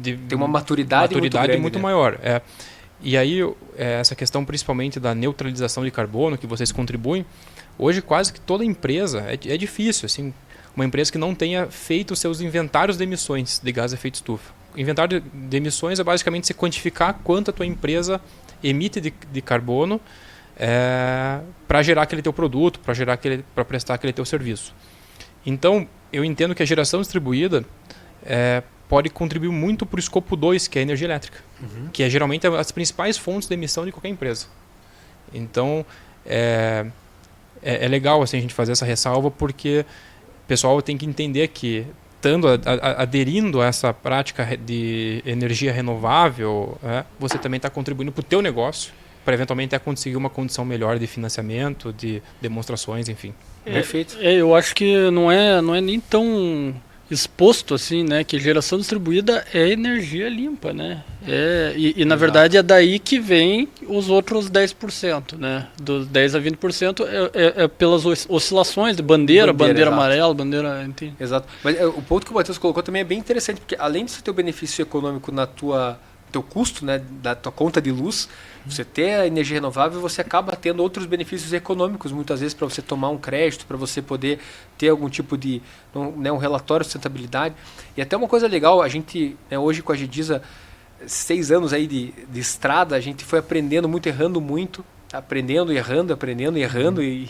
tem uma maturidade muito grande, muito né? maior. E aí, essa questão principalmente da neutralização de carbono que vocês contribuem, hoje quase que toda empresa, é difícil, assim, uma empresa que não tenha feito seus inventários de emissões de gás de efeito estufa. O inventário de emissões é basicamente você quantificar quanto a tua empresa emite de carbono para gerar aquele teu produto, para prestar aquele teu serviço. Então, eu entendo que a geração distribuída pode contribuir muito para o escopo 2, que é a energia elétrica, que é geralmente as principais fontes de emissão de qualquer empresa. Então, é legal assim, a gente fazer essa ressalva, porque o pessoal tem que entender que, aderindo a essa prática de energia renovável, você também está contribuindo para o teu negócio, para eventualmente conseguir uma condição melhor de financiamento, de demonstrações, enfim. Perfeito. Eu acho que não é nem tão exposto assim, né, que geração distribuída é energia limpa, né? E na verdade é daí que vem os outros 10%, né? Dos 10 a 20% é pelas oscilações de bandeira amarela, bandeira... Entende? Exato. Mas o ponto que o Matheus colocou também é bem interessante, porque além de você ter o benefício econômico na teu custo, né, da tua conta de luz, você ter a energia renovável, você acaba tendo outros benefícios econômicos, muitas vezes para você tomar um crédito, para você poder ter algum tipo de um relatório de sustentabilidade. E até uma coisa legal, a gente, hoje com a GDISA, 6 anos aí de estrada, a gente foi aprendendo muito, errando muito, aprendendo e errando e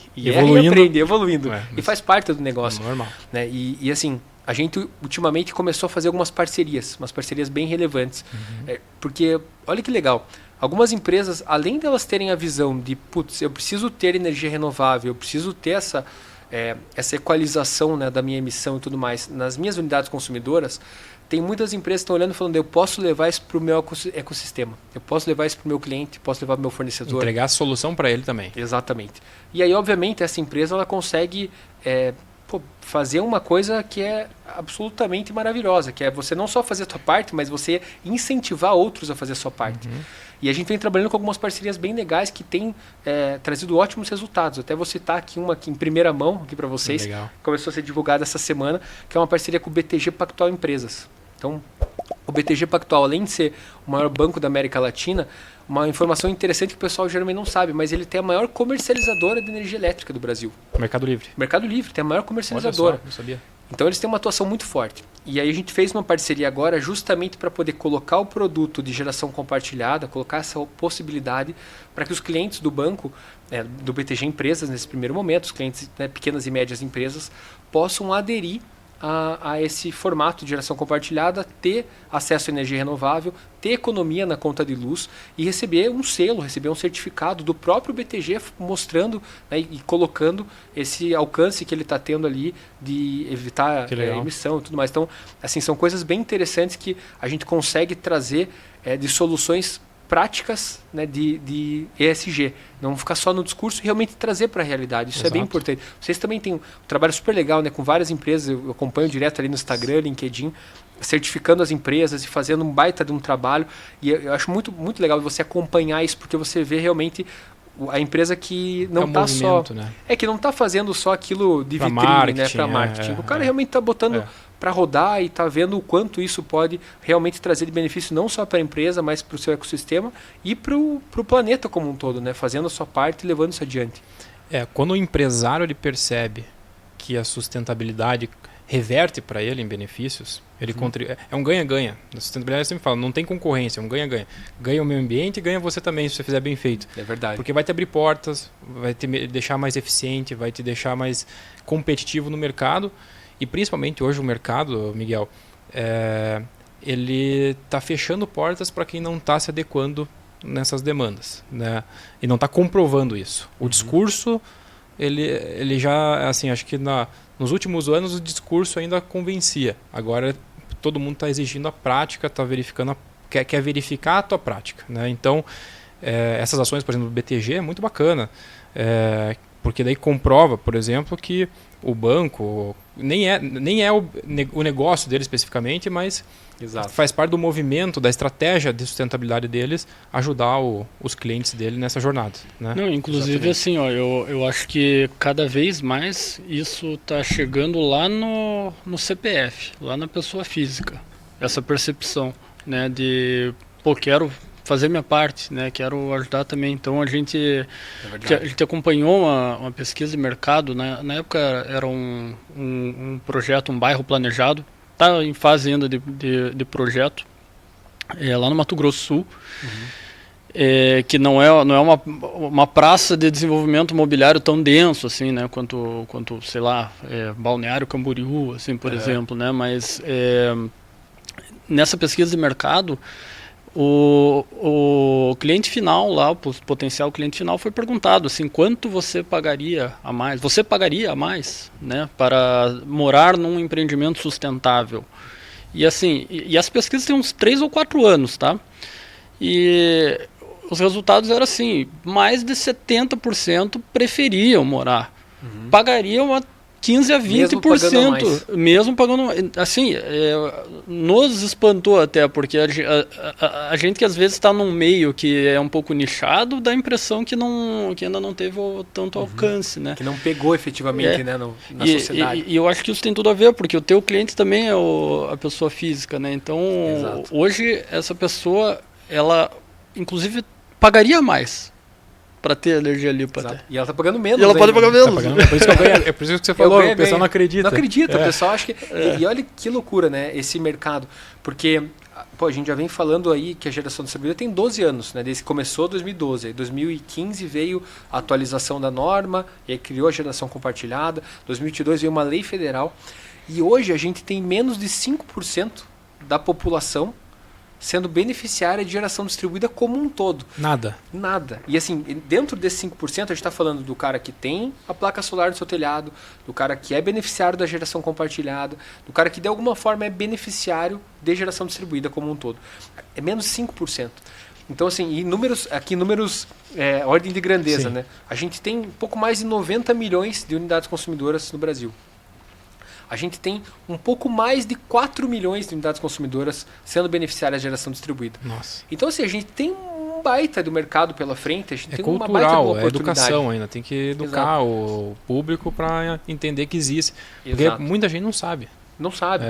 evoluindo. E faz parte do negócio. Normal. Né? E assim, a gente ultimamente começou a fazer algumas parcerias bem relevantes. Porque, olha que legal, algumas empresas, além delas terem a visão de, putz, eu preciso ter energia renovável, eu preciso ter essa equalização, né, da minha emissão e tudo mais nas minhas unidades consumidoras, tem muitas empresas que estão olhando e falando, eu posso levar isso para o meu ecossistema, eu posso levar isso para o meu cliente, posso levar para o meu fornecedor. Entregar a solução para ele também. Exatamente. E aí, obviamente, essa empresa ela consegue fazer uma coisa que é absolutamente maravilhosa, que é você não só fazer a sua parte, mas você incentivar outros a fazer a sua parte. E a gente vem trabalhando com algumas parcerias bem legais que têm trazido ótimos resultados. Até vou citar aqui uma aqui em primeira mão aqui para vocês. Legal. Começou a ser divulgada essa semana, que é uma parceria com o BTG Pactual Empresas. Então, o BTG Pactual, além de ser o maior banco da América Latina, uma informação interessante que o pessoal geralmente não sabe, mas ele tem a maior comercializadora de energia elétrica do Brasil. Mercado Livre. Mercado Livre, tem a maior comercializadora. Olha só, não sabia. Então eles têm uma atuação muito forte. E aí a gente fez uma parceria agora justamente para poder colocar o produto de geração compartilhada, colocar essa possibilidade para que os clientes do banco, do BTG Empresas nesse primeiro momento, os clientes, pequenas e médias empresas, possam aderir a esse formato de geração compartilhada, ter acesso à energia renovável, ter economia na conta de luz e receber um selo, receber um certificado do próprio BTG mostrando, né, e colocando esse alcance que ele está tendo ali de evitar emissão e tudo mais. Então, assim, são coisas bem interessantes que a gente consegue trazer de soluções práticas, né, de ESG. Não ficar só no discurso e realmente trazer para a realidade. Isso é bem importante. Vocês também têm um trabalho super legal, né, com várias empresas. Eu acompanho direto ali no Instagram, LinkedIn, certificando as empresas e fazendo um baita de um trabalho. E eu acho muito, muito legal você acompanhar isso, porque você vê realmente a empresa que não está só... Né? Que não está fazendo só aquilo de vitrine, né, para marketing. O cara realmente está botando para rodar e está vendo o quanto isso pode realmente trazer de benefício não só para a empresa, mas para o seu ecossistema e para o planeta como um todo, né? Fazendo a sua parte e levando isso adiante. Quando o empresário ele percebe que a sustentabilidade reverte para ele em benefícios, ele é um ganha-ganha. Na sustentabilidade eu sempre falo, não tem concorrência, é um ganha-ganha. Ganha o meio ambiente e ganha você também, se você fizer bem feito. É verdade. Porque vai te abrir portas, vai te deixar mais eficiente, vai te deixar mais competitivo no mercado. E principalmente hoje o mercado, Miguel, ele está fechando portas para quem não está se adequando nessas demandas, né? E não está comprovando isso. O discurso, ele já, assim, acho que nos últimos anos o discurso ainda convencia. Agora todo mundo está exigindo a prática, está verificando, quer verificar a tua prática, né? Então, essas ações, por exemplo, do BTG é muito bacana, porque daí comprova, por exemplo, que o banco nem é o negócio deles especificamente, mas Exato. faz parte do movimento, da estratégia de sustentabilidade deles, ajudar os clientes dele nessa jornada. Né? Não, inclusive assim, ó, eu acho que cada vez mais isso está chegando lá no CPF, lá na pessoa física, essa percepção, né, de, pô, quero fazer minha parte, né, quero ajudar também. Então a gente acompanhou uma pesquisa de mercado, né, na época era um projeto, um bairro planejado, está em fase ainda de projeto, lá no Mato Grosso do Sul, que não é uma praça de desenvolvimento imobiliário tão denso assim, né, quanto sei lá, Balneário Camboriú, assim, por exemplo, né, mas nessa pesquisa de mercado, o cliente final lá, o potencial cliente final, foi perguntado assim, quanto você pagaria a mais? Você pagaria a mais, né, para morar num empreendimento sustentável? E assim, e as pesquisas têm uns 3 ou 4 anos, tá? E os resultados eram assim, mais de 70% preferiam morar. Pagariam a 15 a 20%, mesmo pagando assim, nos espantou até, porque a gente que às vezes está num meio que é um pouco nichado, dá a impressão que ainda não teve tanto alcance, né? Que não pegou efetivamente, né, na sociedade. E eu acho que isso tem tudo a ver, porque o teu cliente também é a pessoa física, né? Então, hoje essa pessoa, ela inclusive pagaria mais para ter energia limpa. E ela tá pagando menos. E ela pode pagar menos. É por isso que eu ganho, é por isso que você falou, o pessoal não acredita. Não acredita, o pessoal acha que... E olha que loucura, né, esse mercado. Porque, pô, a gente já vem falando aí que a geração distribuída tem 12 anos, né, desde que começou 2012. Em 2015 veio a atualização da norma, e aí criou a geração compartilhada. 2022 veio uma lei federal. E hoje a gente tem menos de 5% da população sendo beneficiária de geração distribuída como um todo. Nada. E assim, dentro desses 5%, a gente está falando do cara que tem a placa solar no seu telhado, do cara que é beneficiário da geração compartilhada, do cara que de alguma forma é beneficiário de geração distribuída como um todo. É menos 5%. Então, assim, e números, ordem de grandeza, né? A gente tem um pouco mais de 90 milhões de unidades consumidoras no Brasil. A gente tem um pouco mais de 4 milhões de unidades consumidoras sendo beneficiárias de geração distribuída. Nossa. Então, assim, a gente tem um baita do mercado pela frente, a gente tem cultural, uma baita de oportunidade. É educação ainda, tem que educar o público para entender que existe. Porque muita gente não sabe. Não sabe.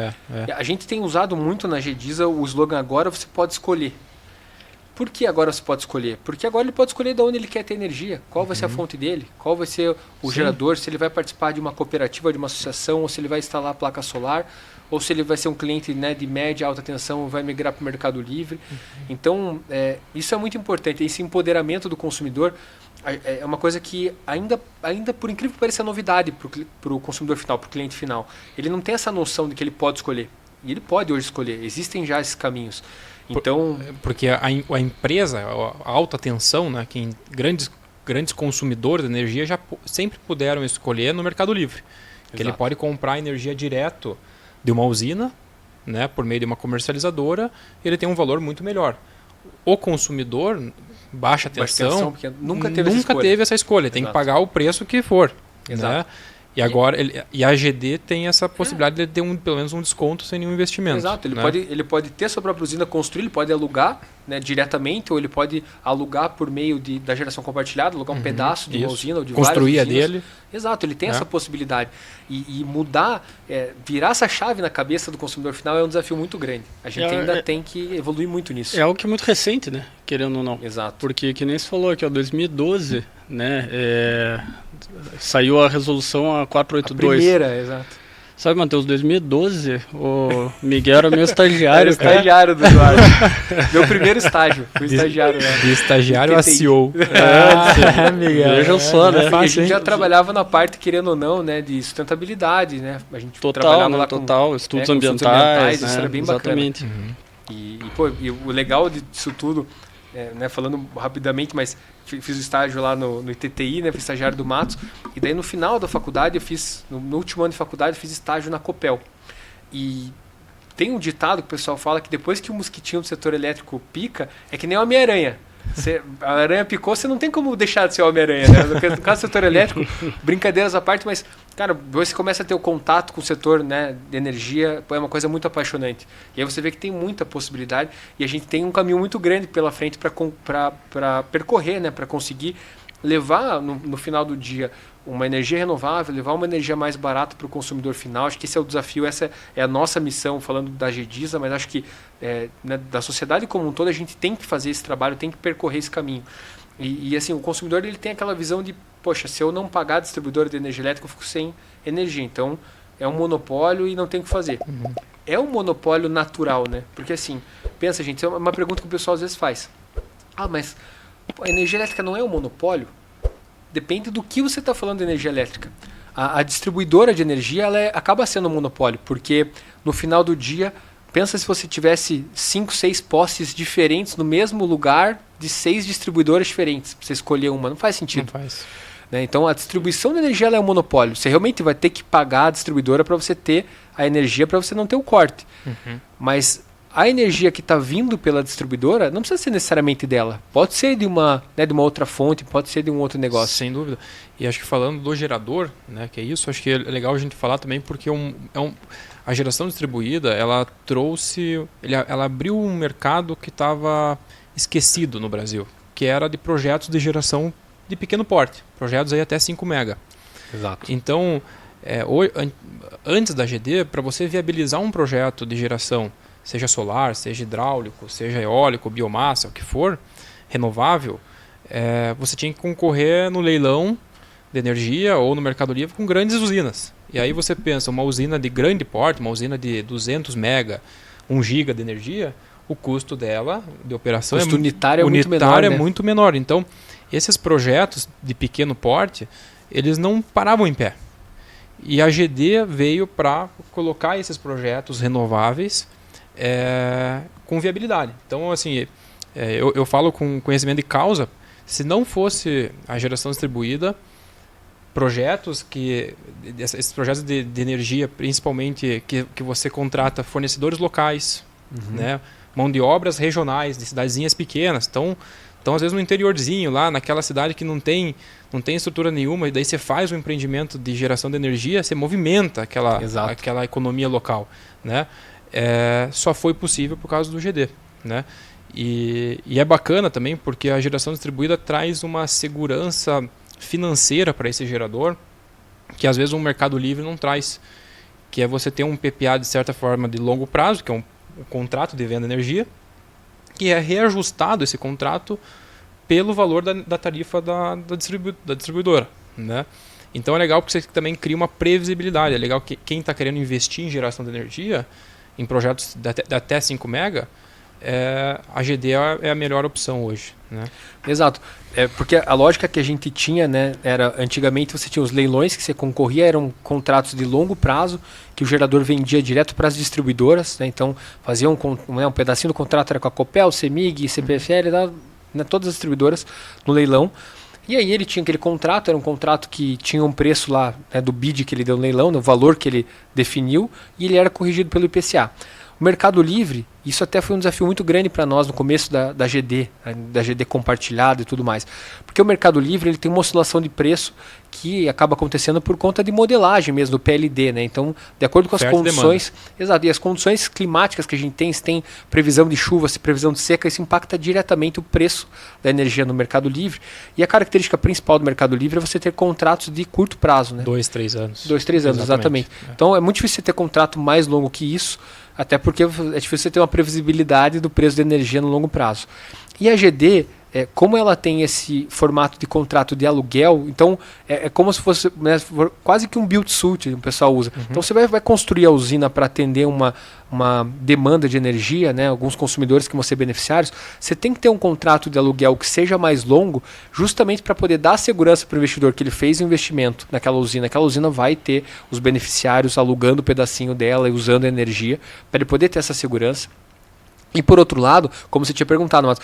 A gente tem usado muito na GDISA o slogan agora você pode escolher. Por que agora você pode escolher? Porque agora ele pode escolher de onde ele quer ter energia, qual vai ser a fonte dele, qual vai ser o gerador, se ele vai participar de uma cooperativa, de uma associação, ou se ele vai instalar placa solar, ou se ele vai ser um cliente, né, de média, alta tensão, vai migrar para o Mercado Livre. Então, isso é muito importante. Esse empoderamento do consumidor é uma coisa que ainda por incrível que pareça, é novidade para o consumidor final, para o cliente final. Ele não tem essa noção de que ele pode escolher. E ele pode hoje escolher. Existem já esses caminhos. Então, porque a empresa, a alta tensão, né, que grandes consumidores de energia já sempre puderam escolher no Mercado Livre. Que ele pode comprar energia direto de uma usina, né, por meio de uma comercializadora, ele tem um valor muito melhor. O consumidor, baixa tensão, nunca teve essa escolha. Tem que pagar o preço que for. Né? E agora a AGD tem essa possibilidade de ter pelo menos um desconto sem nenhum investimento. Exato, né? ele pode ter sua própria usina, construir, ele pode alugar, né, diretamente, ou ele pode alugar por meio da geração compartilhada, alugar um pedaço de uma usina ou de construir várias usinas. A dele. Exato, ele tem essa possibilidade. E mudar, virar essa chave na cabeça do consumidor final é um desafio muito grande. A gente ainda tem que evoluir muito nisso. É algo que é muito recente, né? Querendo ou não. Exato. Porque, que nem você falou aqui, 2012, né? Saiu a resolução a 482. A primeira, exato. Sabe, Matheus, 2012, o Miguel era meu estagiário. Era estagiário do Eduardo. Meu primeiro estágio. Fui estagiário. De estagiário a CEO. Miguel. Vejam só, né? A gente já trabalhava na parte, querendo ou não, né, de sustentabilidade, né? A gente trabalhava lá com estudos ambientais, né? Isso era bem exatamente. Bacana. E o legal disso tudo, né, falando rapidamente, mas fiz o estágio lá no ITTI, né, fui estagiário do Matos, e daí no final da faculdade, no último ano de faculdade, eu fiz estágio na Copel. E tem um ditado que o pessoal fala que depois que o mosquitinho do setor elétrico pica, é que nem uma Homem-Aranha. A aranha picou, você não tem como deixar de ser Homem-Aranha, né? No caso do setor elétrico, brincadeiras à parte, mas, cara, você começa a ter o contato com o setor, né, de energia, é uma coisa muito apaixonante. E aí você vê que tem muita possibilidade e a gente tem um caminho muito grande pela frente para percorrer, né, para conseguir levar no final do dia uma energia renovável, levar uma energia mais barata para o consumidor final. Acho que esse é o desafio, essa é a nossa missão, falando da GEDISA, mas acho que né, da sociedade como um todo a gente tem que fazer esse trabalho, tem que percorrer esse caminho. E assim, o consumidor ele tem aquela visão de, poxa, se eu não pagar a distribuidora de energia elétrica, eu fico sem energia. Então, é um monopólio e não tem o que fazer. Uhum. É um monopólio natural, né? Porque assim, pensa, gente, é uma pergunta que o pessoal às vezes faz. Ah, mas a energia elétrica não é um monopólio? Depende do que você está falando de energia elétrica. A distribuidora de energia ela acaba sendo um monopólio, porque no final do dia, pensa se você tivesse 5, 6 postes diferentes no mesmo lugar de 6 distribuidoras diferentes. Você escolher uma, não faz sentido. Não faz. Né? Então a distribuição de energia ela é um monopólio. Você realmente vai ter que pagar a distribuidora para você ter a energia, para você não ter o corte. Uhum. Mas a energia que está vindo pela distribuidora não precisa ser necessariamente dela. Pode ser de uma outra fonte, pode ser de um outro negócio. Sem dúvida. E acho que falando do gerador, né, que é isso, acho que é legal a gente falar também porque a geração distribuída, ela trouxe, ela abriu um mercado que estava esquecido no Brasil, que era de projetos de geração de pequeno porte, projetos aí até 5 mega. Exato. Então, antes da GD, para você viabilizar um projeto de geração, seja solar, seja hidráulico, seja eólico, biomassa, o que for, renovável, você tinha que concorrer no leilão de energia ou no Mercado Livre com grandes usinas. E aí você pensa, uma usina de grande porte, uma usina de 200 mega, 1 giga de energia, o custo dela de operação unitário é muito menor. Então, esses projetos de pequeno porte, eles não paravam em pé. E a GD veio para colocar esses projetos renováveis com viabilidade. Então, assim, eu falo com conhecimento de causa, se não fosse a geração distribuída, esses projetos de energia, principalmente que você contrata fornecedores locais, né, mão de obras regionais, de cidadezinhas pequenas, então às vezes no interiorzinho, lá naquela cidade que não tem estrutura nenhuma, e daí você faz um empreendimento de geração de energia, você movimenta aquela economia local, né? Só foi possível por causa do GD, né? E é bacana também porque a geração distribuída traz uma segurança financeira para esse gerador que às vezes um Mercado Livre não traz, que é você ter um PPA de certa forma de longo prazo, que é um contrato de venda de energia, que é reajustado esse contrato pelo valor da tarifa da distribuidora, né? Então é legal porque você também cria uma previsibilidade. É legal que quem está querendo investir em geração de energia, em projetos de até 5 mega, a GD é a melhor opção hoje, né? Exato. Porque a lógica que a gente tinha, né, era antigamente você tinha os leilões que você concorria, eram contratos de longo prazo que o gerador vendia direto para as distribuidoras, né? Então fazia um pedacinho do contrato era com a Copel, CEMIG, CPFL, né, todas as distribuidoras no leilão. E aí ele tinha aquele contrato, era um contrato que tinha um preço lá, né, do bid que ele deu no leilão, no valor que ele definiu, e ele era corrigido pelo IPCA. O Mercado Livre, isso até foi um desafio muito grande para nós no começo da GD compartilhada e tudo mais. Porque o Mercado Livre ele tem uma oscilação de preço que acaba acontecendo por conta de modelagem mesmo, do PLD, né? Então, de acordo com as condições... Exato, e as condições climáticas que a gente tem, se tem previsão de chuva, se previsão de seca, isso impacta diretamente o preço da energia no Mercado Livre. E a característica principal do Mercado Livre é você ter contratos de curto prazo, né? 2-3 anos. 2-3 anos, exatamente. Então, é muito difícil você ter contrato mais longo que isso, até porque é difícil você ter uma previsibilidade do preço da energia no longo prazo. E a GD, como ela tem esse formato de contrato de aluguel, então é como se fosse, né, quase que um build-to-suit, o pessoal usa. Então você vai construir a usina para atender uma demanda de energia, né, alguns consumidores que vão ser beneficiários. Você tem que ter um contrato de aluguel que seja mais longo, justamente para poder dar segurança para o investidor que ele fez o investimento naquela usina. Aquela usina vai ter os beneficiários alugando um pedacinho dela e usando a energia, para ele poder ter essa segurança. E por outro lado, como você tinha perguntado, mas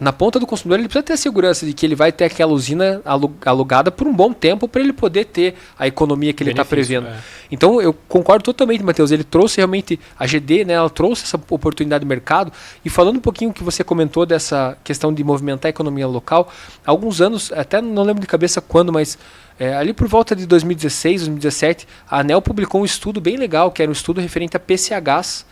na ponta do consumidor, ele precisa ter a segurança de que ele vai ter aquela usina alugada por um bom tempo para ele poder ter a economia que ele está prevendo. Então, eu concordo totalmente, Matheus. Ele trouxe realmente a GD, né, ela trouxe essa oportunidade de mercado. E falando um pouquinho que você comentou dessa questão de movimentar a economia local, há alguns anos, até não lembro de cabeça quando, mas ali por volta de 2016, 2017, a ANEEL publicou um estudo bem legal, que era um estudo referente a PCHs,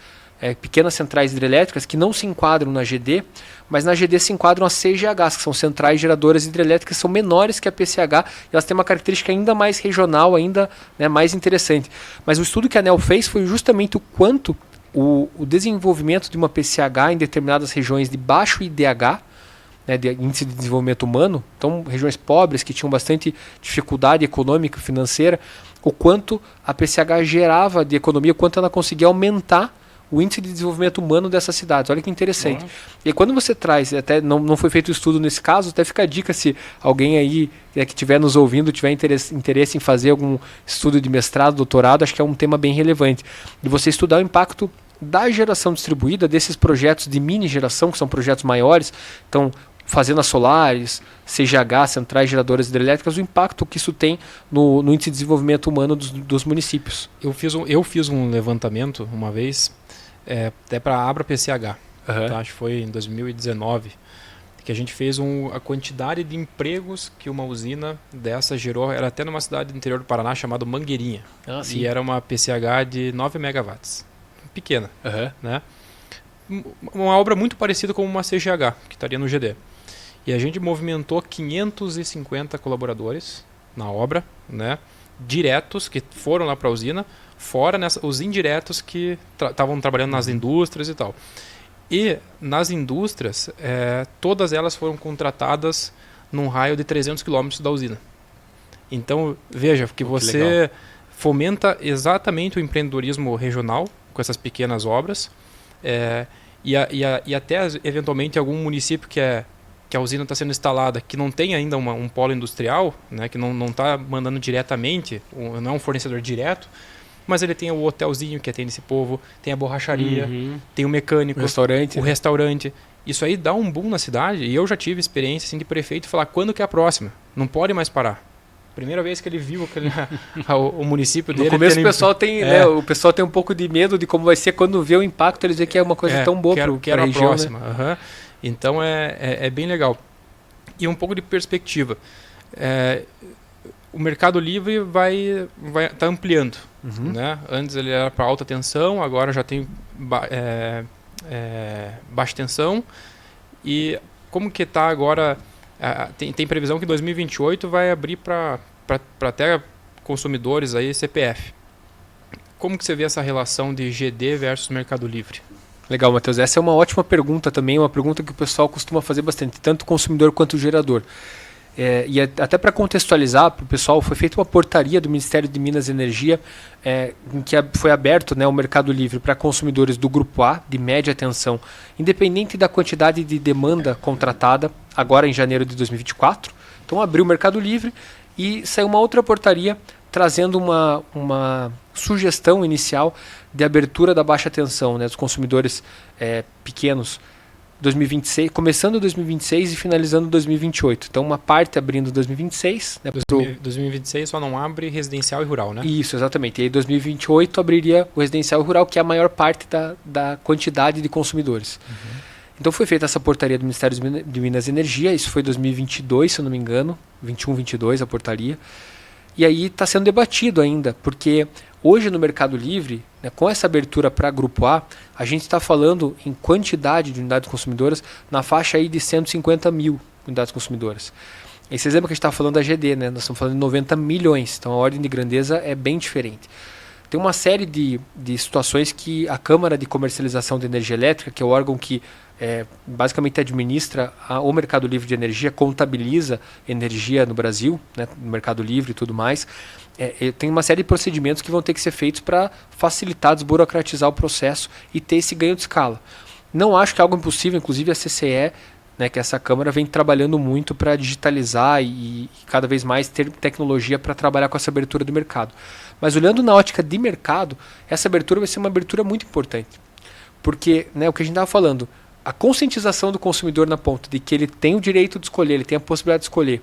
pequenas centrais hidrelétricas, que não se enquadram na GD, mas na GD se enquadram as CGHs, que são centrais geradoras hidrelétricas, que são menores que a PCH, e elas têm uma característica ainda mais regional, ainda, né, mais interessante. Mas o estudo que a ANEEL fez foi justamente o quanto o desenvolvimento de uma PCH em determinadas regiões de baixo IDH, né, de índice de desenvolvimento humano, então regiões pobres que tinham bastante dificuldade econômica e financeira, o quanto a PCH gerava de economia, o quanto ela conseguia aumentar o índice de desenvolvimento humano dessas cidades. Olha que interessante. E quando você traz, até não foi feito estudo nesse caso, até fica a dica se alguém aí que estiver nos ouvindo tiver interesse em fazer algum estudo de mestrado, doutorado, acho que é um tema bem relevante. De você estudar o impacto da geração distribuída, desses projetos de mini geração, que são projetos maiores, então fazendas solares, CGH, centrais geradoras hidrelétricas, o impacto que isso tem no índice de desenvolvimento humano dos municípios. Eu fiz um levantamento uma vez, até para a Abra PCH, tá? Acho que foi em 2019, que a gente fez a quantidade de empregos que uma usina dessa gerou, era até numa cidade do interior do Paraná chamada Mangueirinha, e era uma PCH de 9 megawatts, pequena, né? Uma obra muito parecida com uma CGH, que estaria no GD. E a gente movimentou 550 colaboradores na obra, né? Diretos que foram lá para a usina, fora os indiretos que estavam trabalhando nas indústrias e tal. E nas indústrias, todas elas foram contratadas num raio de 300 km da usina. Então, veja, que você fomenta exatamente o empreendedorismo regional com essas pequenas obras, e até eventualmente algum município que a usina está sendo instalada, que não tem ainda um polo industrial, né, que não está mandando diretamente, não é um fornecedor direto, mas ele tem o hotelzinho que atende esse povo, tem a borracharia, tem o mecânico, o restaurante. Isso aí dá um boom na cidade, e eu já tive experiência assim, de prefeito falar quando que é a próxima, não pode mais parar. Primeira vez que ele viu o município dele. No começo o pessoal tem um pouco de medo de como vai ser quando vê o impacto, eles veem que é uma coisa tão boa para a região, próxima. Né? Então é bem legal. E um pouco de perspectiva. O Mercado Livre vai tá ampliando. Né? Antes ele era para alta tensão, agora já tem baixa tensão. E como que está agora... Tem previsão que 2028 vai abrir para até consumidores aí CPF. Como que você vê essa relação de GD versus Mercado Livre? Legal, Matheus. Essa é uma ótima pergunta também, uma pergunta que o pessoal costuma fazer bastante, tanto o consumidor quanto o gerador. E até para contextualizar para o pessoal, foi feita uma portaria do Ministério de Minas e Energia em que foi aberto, né, o Mercado Livre para consumidores do Grupo A, de média tensão, independente da quantidade de demanda contratada, agora em janeiro de 2024. Então abriu o Mercado Livre e saiu uma outra portaria trazendo uma sugestão inicial de abertura da baixa tensão, né, dos consumidores pequenos, 2026, começando 2026 e finalizando 2028. Então, uma parte abrindo 2026. Né, 2026 só não abre residencial e rural, né? Isso, exatamente. E aí 2028 abriria o residencial e rural, que é a maior parte da quantidade de consumidores. Então, foi feita essa portaria do Ministério de Minas e Energia. Isso foi 2022, se eu não me engano. 21, 22 a portaria. E aí está sendo debatido ainda, porque hoje no Mercado Livre, né, com essa abertura para Grupo A, a gente está falando em quantidade de unidades consumidoras na faixa aí de 150 mil unidades consumidoras. E vocês lembram que a gente estava falando da GD, né? Nós estamos falando de 90 milhões, então a ordem de grandeza é bem diferente. Tem uma série de situações que a Câmara de Comercialização de Energia Elétrica, que é o órgão que basicamente administra o Mercado Livre de Energia, contabiliza energia no Brasil, né, no Mercado Livre e tudo mais, tem uma série de procedimentos que vão ter que ser feitos para facilitar, desburocratizar o processo e ter esse ganho de escala. Não acho que é algo impossível, inclusive a CCE, né, que essa Câmara vem trabalhando muito para digitalizar e cada vez mais ter tecnologia para trabalhar com essa abertura do mercado. Mas olhando na ótica de mercado, essa abertura vai ser uma abertura muito importante. Porque, né, o que a gente estava falando, a conscientização do consumidor na ponta de que ele tem o direito de escolher, ele tem a possibilidade de escolher,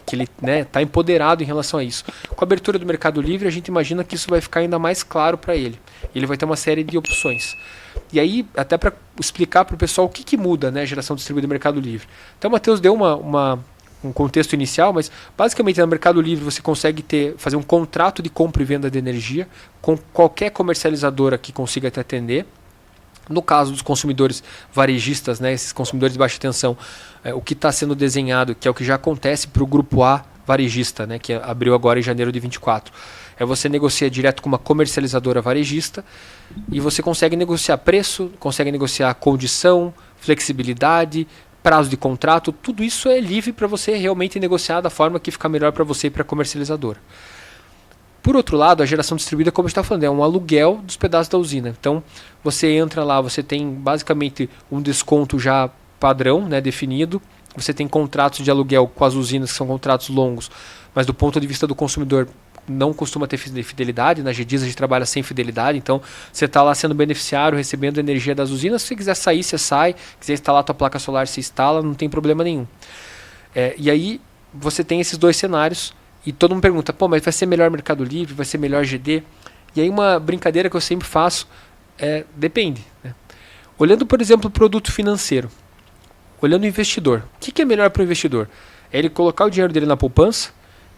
que ele está empoderado em relação a isso. Com a abertura do Mercado Livre, a gente imagina que isso vai ficar ainda mais claro para ele. Ele vai ter uma série de opções. E aí, até para explicar para o pessoal o que muda, né, a geração distribuída do Mercado Livre. Então, o Matheus deu um contexto inicial, mas basicamente no Mercado Livre você consegue fazer um contrato de compra e venda de energia com qualquer comercializadora que consiga te atender. No caso dos consumidores varejistas, né, esses consumidores de baixa tensão, o que está sendo desenhado, que é o que já acontece para o Grupo A varejista, né, que abriu agora em janeiro de 24, você negocia direto com uma comercializadora varejista e você consegue negociar preço, consegue negociar condição, flexibilidade, prazo de contrato, tudo isso é livre para você realmente negociar da forma que ficar melhor para você e para a comercializadora. Por outro lado, a geração distribuída, como a gente está falando, é um aluguel dos pedaços da usina. Então, você entra lá, você tem basicamente um desconto já padrão, né, definido. Você tem contratos de aluguel com as usinas, que são contratos longos, mas do ponto de vista do consumidor, não costuma ter fidelidade. Na GDIS a gente trabalha sem fidelidade, então você está lá sendo beneficiário, recebendo energia das usinas. Se você quiser sair, você sai. Quiser instalar a tua placa solar, você instala, não tem problema nenhum. E aí, você tem esses dois cenários. E todo mundo pergunta, pô, mas vai ser melhor Mercado Livre, vai ser melhor GD? E aí uma brincadeira que eu sempre faço depende. Né? Olhando, por exemplo, o produto financeiro, olhando o investidor, o que é melhor para o investidor? É ele colocar o dinheiro dele na poupança,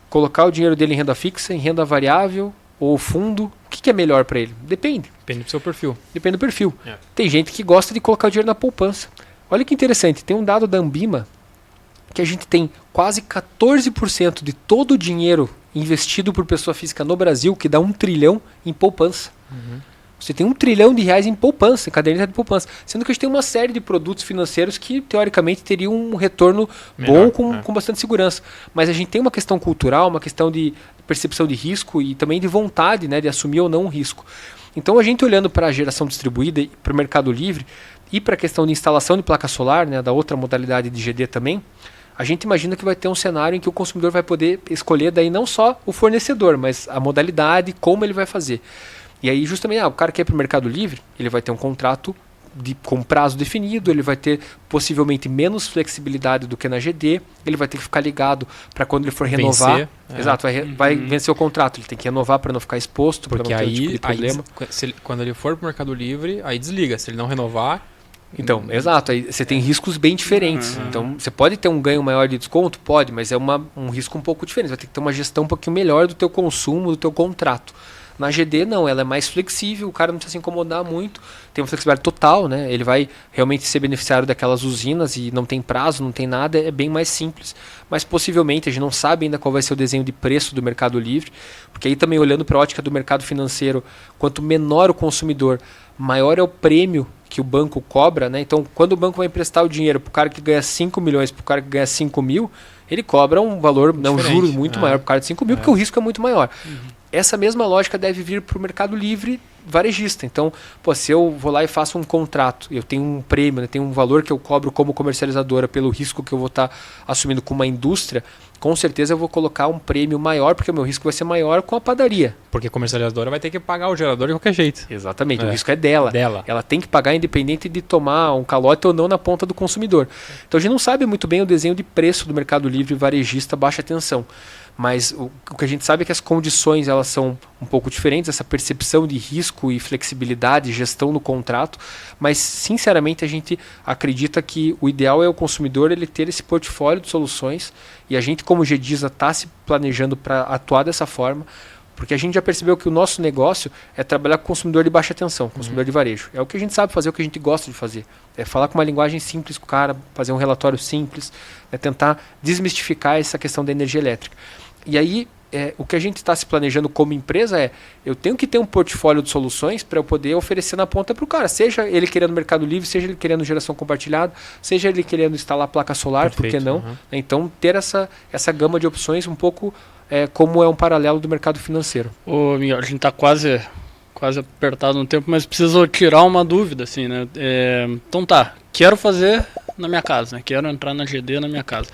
colocar o dinheiro dele em renda fixa, em renda variável ou fundo? O que é melhor para ele? Depende. Depende do seu perfil. Depende do perfil. Tem gente que gosta de colocar o dinheiro na poupança. Olha que interessante, tem um dado da Ambima que a gente tem quase 14% de todo o dinheiro investido por pessoa física no Brasil, que dá 1 trilhão em poupança. Você tem 1 trilhão de reais em poupança, em caderneta de poupança. Sendo que a gente tem uma série de produtos financeiros que, teoricamente, teriam um retorno melhor, bom com bastante segurança. Mas a gente tem uma questão cultural, uma questão de percepção de risco e também de vontade, né, de assumir ou não um risco. Então, a gente olhando para a geração distribuída e para o Mercado Livre e para a questão de instalação de placa solar, né, da outra modalidade de GD também, a gente imagina que vai ter um cenário em que o consumidor vai poder escolher daí não só o fornecedor, mas a modalidade, como ele vai fazer. E aí justamente, o cara que é para o Mercado Livre, ele vai ter um contrato com prazo definido, ele vai ter possivelmente menos flexibilidade do que na GD, ele vai ter que ficar ligado para quando ele for renovar. Exato, vai vencer o contrato, ele tem que renovar para não ficar exposto, para não ter aí, tipo de problema. Quando ele for para o Mercado Livre, aí desliga, se ele não renovar... Então, exato, aí você tem riscos bem diferentes. Então, você pode ter um ganho maior de desconto? Pode, mas é um risco um pouco diferente. Vai ter que ter uma gestão um pouquinho melhor do teu consumo, do teu contrato. Na GD não, ela é mais flexível, o cara não precisa se incomodar muito, tem uma flexibilidade total, né? Ele vai realmente ser beneficiário daquelas usinas e não tem prazo, não tem nada, é bem mais simples. Mas possivelmente, a gente não sabe ainda qual vai ser o desenho de preço do Mercado Livre, porque aí também olhando para a ótica do mercado financeiro, quanto menor o consumidor, maior é o prêmio que o banco cobra, né? Então, quando o banco vai emprestar o dinheiro para o cara que ganha 5 milhões, para o cara que ganha 5 mil, ele cobra um valor, um juro muito maior para o cara de 5 mil, porque o risco é muito maior. Essa mesma lógica deve vir para o Mercado Livre varejista. Então, se eu vou lá e faço um contrato, eu tenho um prêmio, né, tenho um valor que eu cobro como comercializadora pelo risco que eu vou estar assumindo com uma indústria, com certeza eu vou colocar um prêmio maior, porque o meu risco vai ser maior com a padaria. Porque a comercializadora vai ter que pagar o gerador de qualquer jeito. Exatamente, o risco é dela. Ela tem que pagar independente de tomar um calote ou não na ponta do consumidor. Então a gente não sabe muito bem o desenho de preço do Mercado Livre varejista baixa tensão. Mas o que a gente sabe é que as condições elas são um pouco diferentes, essa percepção de risco e flexibilidade, gestão no contrato, mas sinceramente a gente acredita que o ideal é o consumidor ele ter esse portfólio de soluções e a gente como GDISA está se planejando para atuar dessa forma, porque a gente já percebeu que o nosso negócio é trabalhar com consumidor de baixa tensão, consumidor de varejo. É o que a gente sabe fazer, é o que a gente gosta de fazer. É falar com uma linguagem simples com o cara, fazer um relatório simples, tentar desmistificar essa questão da energia elétrica. E aí, o que a gente está se planejando como empresa eu tenho que ter um portfólio de soluções para eu poder oferecer na ponta para o cara, seja ele querendo Mercado Livre, seja ele querendo geração compartilhada, seja ele querendo instalar placa solar, por que não? Então, ter essa gama de opções um pouco como é um paralelo do mercado financeiro. Ô, Miguel, a gente está quase apertado no tempo, mas preciso tirar uma dúvida, assim, né? Então quero fazer na minha casa, né? Quero entrar na GD na minha casa.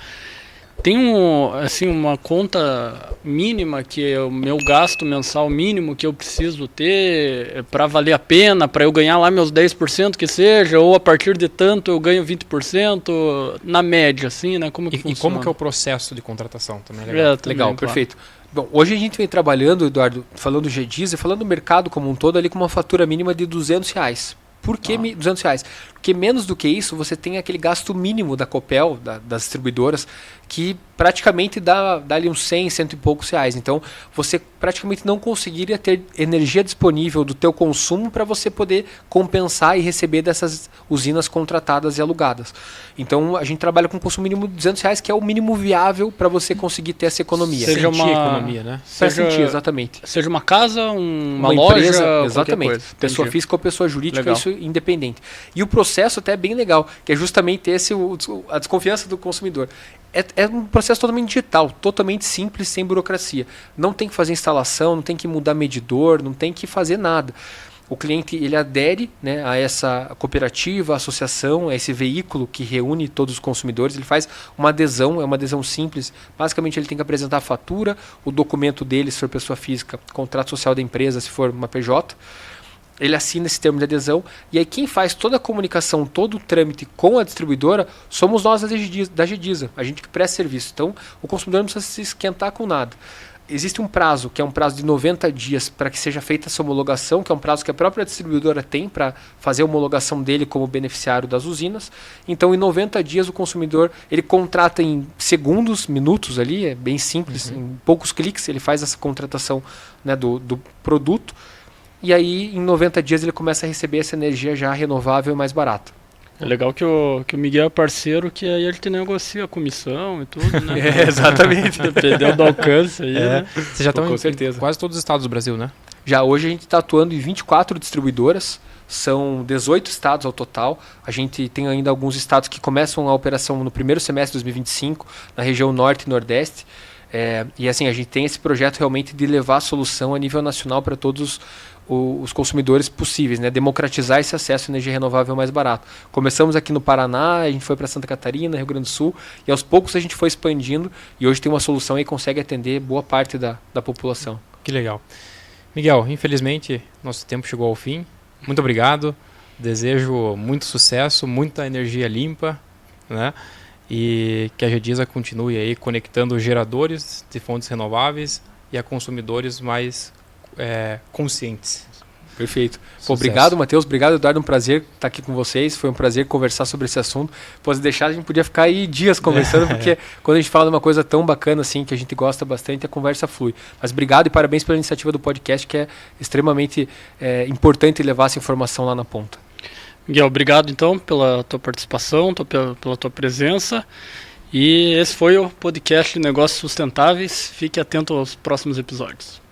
tem assim, uma conta mínima que é o meu gasto mensal mínimo que eu preciso ter para valer a pena, para eu ganhar lá meus 10% que seja, ou a partir de tanto eu ganho 20% na média, assim, né? Como que funciona? E como que é o processo de contratação também? É legal. Também, Legal, claro. perfeito. Bom, hoje a gente vem trabalhando, Eduardo, falando do GDIS e falando do mercado como um todo ali com uma fatura mínima de R$200. Por que R$200? Porque menos do que isso, você tem aquele gasto mínimo da Copel, das distribuidoras, que praticamente dá ali uns 100, cento e poucos reais. Então, você praticamente não conseguiria ter energia disponível do teu consumo para você poder compensar e receber dessas usinas contratadas e alugadas. Então, a gente trabalha com um consumo mínimo de R$200, que é o mínimo viável para você conseguir ter essa economia. Seja Sentir uma economia, né? Para sentir, exatamente. Seja uma casa, uma empresa, loja, exatamente. coisa. Pessoa Entendi. física ou pessoa jurídica, Legal. isso independente. E o processo até é bem legal, que é justamente a desconfiança do consumidor. É um processo totalmente digital, totalmente simples, sem burocracia. Não tem que fazer instalação, não tem que mudar medidor, não tem que fazer nada. O cliente ele adere, né, a essa cooperativa, associação, a esse veículo que reúne todos os consumidores. Ele faz uma adesão, é uma adesão simples. Basicamente ele tem que apresentar a fatura, o documento dele, se for pessoa física, contrato social da empresa, se for uma PJ. Ele assina esse termo de adesão e aí quem faz toda a comunicação, todo o trâmite com a distribuidora somos nós da GDISA, a gente que presta serviço. Então o consumidor não precisa se esquentar com nada. Existe um prazo, que é um prazo de 90 dias para que seja feita essa homologação, que é um prazo que a própria distribuidora tem para fazer a homologação dele como beneficiário das usinas. Então, em 90 dias, o consumidor ele contrata em segundos, minutos ali, é bem simples, em poucos cliques ele faz essa contratação, né, do produto. E aí, em 90 dias, ele começa a receber essa energia já renovável e mais barata. É legal que o Miguel é parceiro, que aí ele te negocia a comissão e tudo, né? Exatamente. Dependendo do alcance aí, né? Você já está Com em certeza. quase todos os estados do Brasil, né? Já hoje a gente está atuando em 24 distribuidoras, são 18 estados ao total. A gente tem ainda alguns estados que começam a operação no primeiro semestre de 2025, na região norte e nordeste. E assim, a gente tem esse projeto realmente de levar a solução a nível nacional para todos os consumidores possíveis, né? Democratizar esse acesso à energia renovável mais barato. Começamos aqui no Paraná, a gente foi para Santa Catarina, Rio Grande do Sul, e aos poucos a gente foi expandindo e hoje tem uma solução e consegue atender boa parte da população. Que legal. Miguel, infelizmente nosso tempo chegou ao fim. Muito obrigado. Desejo muito sucesso, muita energia limpa, né? E que a GDISA continue aí conectando geradores de fontes renováveis e a consumidores mais conscientes. Perfeito. Sucesso. Obrigado, Matheus. Obrigado, Eduardo. Um prazer estar aqui com vocês. Foi um prazer conversar sobre esse assunto. Pode deixar, a gente podia ficar aí dias conversando, porque quando a gente fala de uma coisa tão bacana assim, que a gente gosta bastante, a conversa flui. Mas obrigado e parabéns pela iniciativa do podcast, que é extremamente importante levar essa informação lá na ponta. Miguel, obrigado então pela tua participação, pela tua presença. E esse foi o podcast Negócios Sustentáveis. Fique atento aos próximos episódios.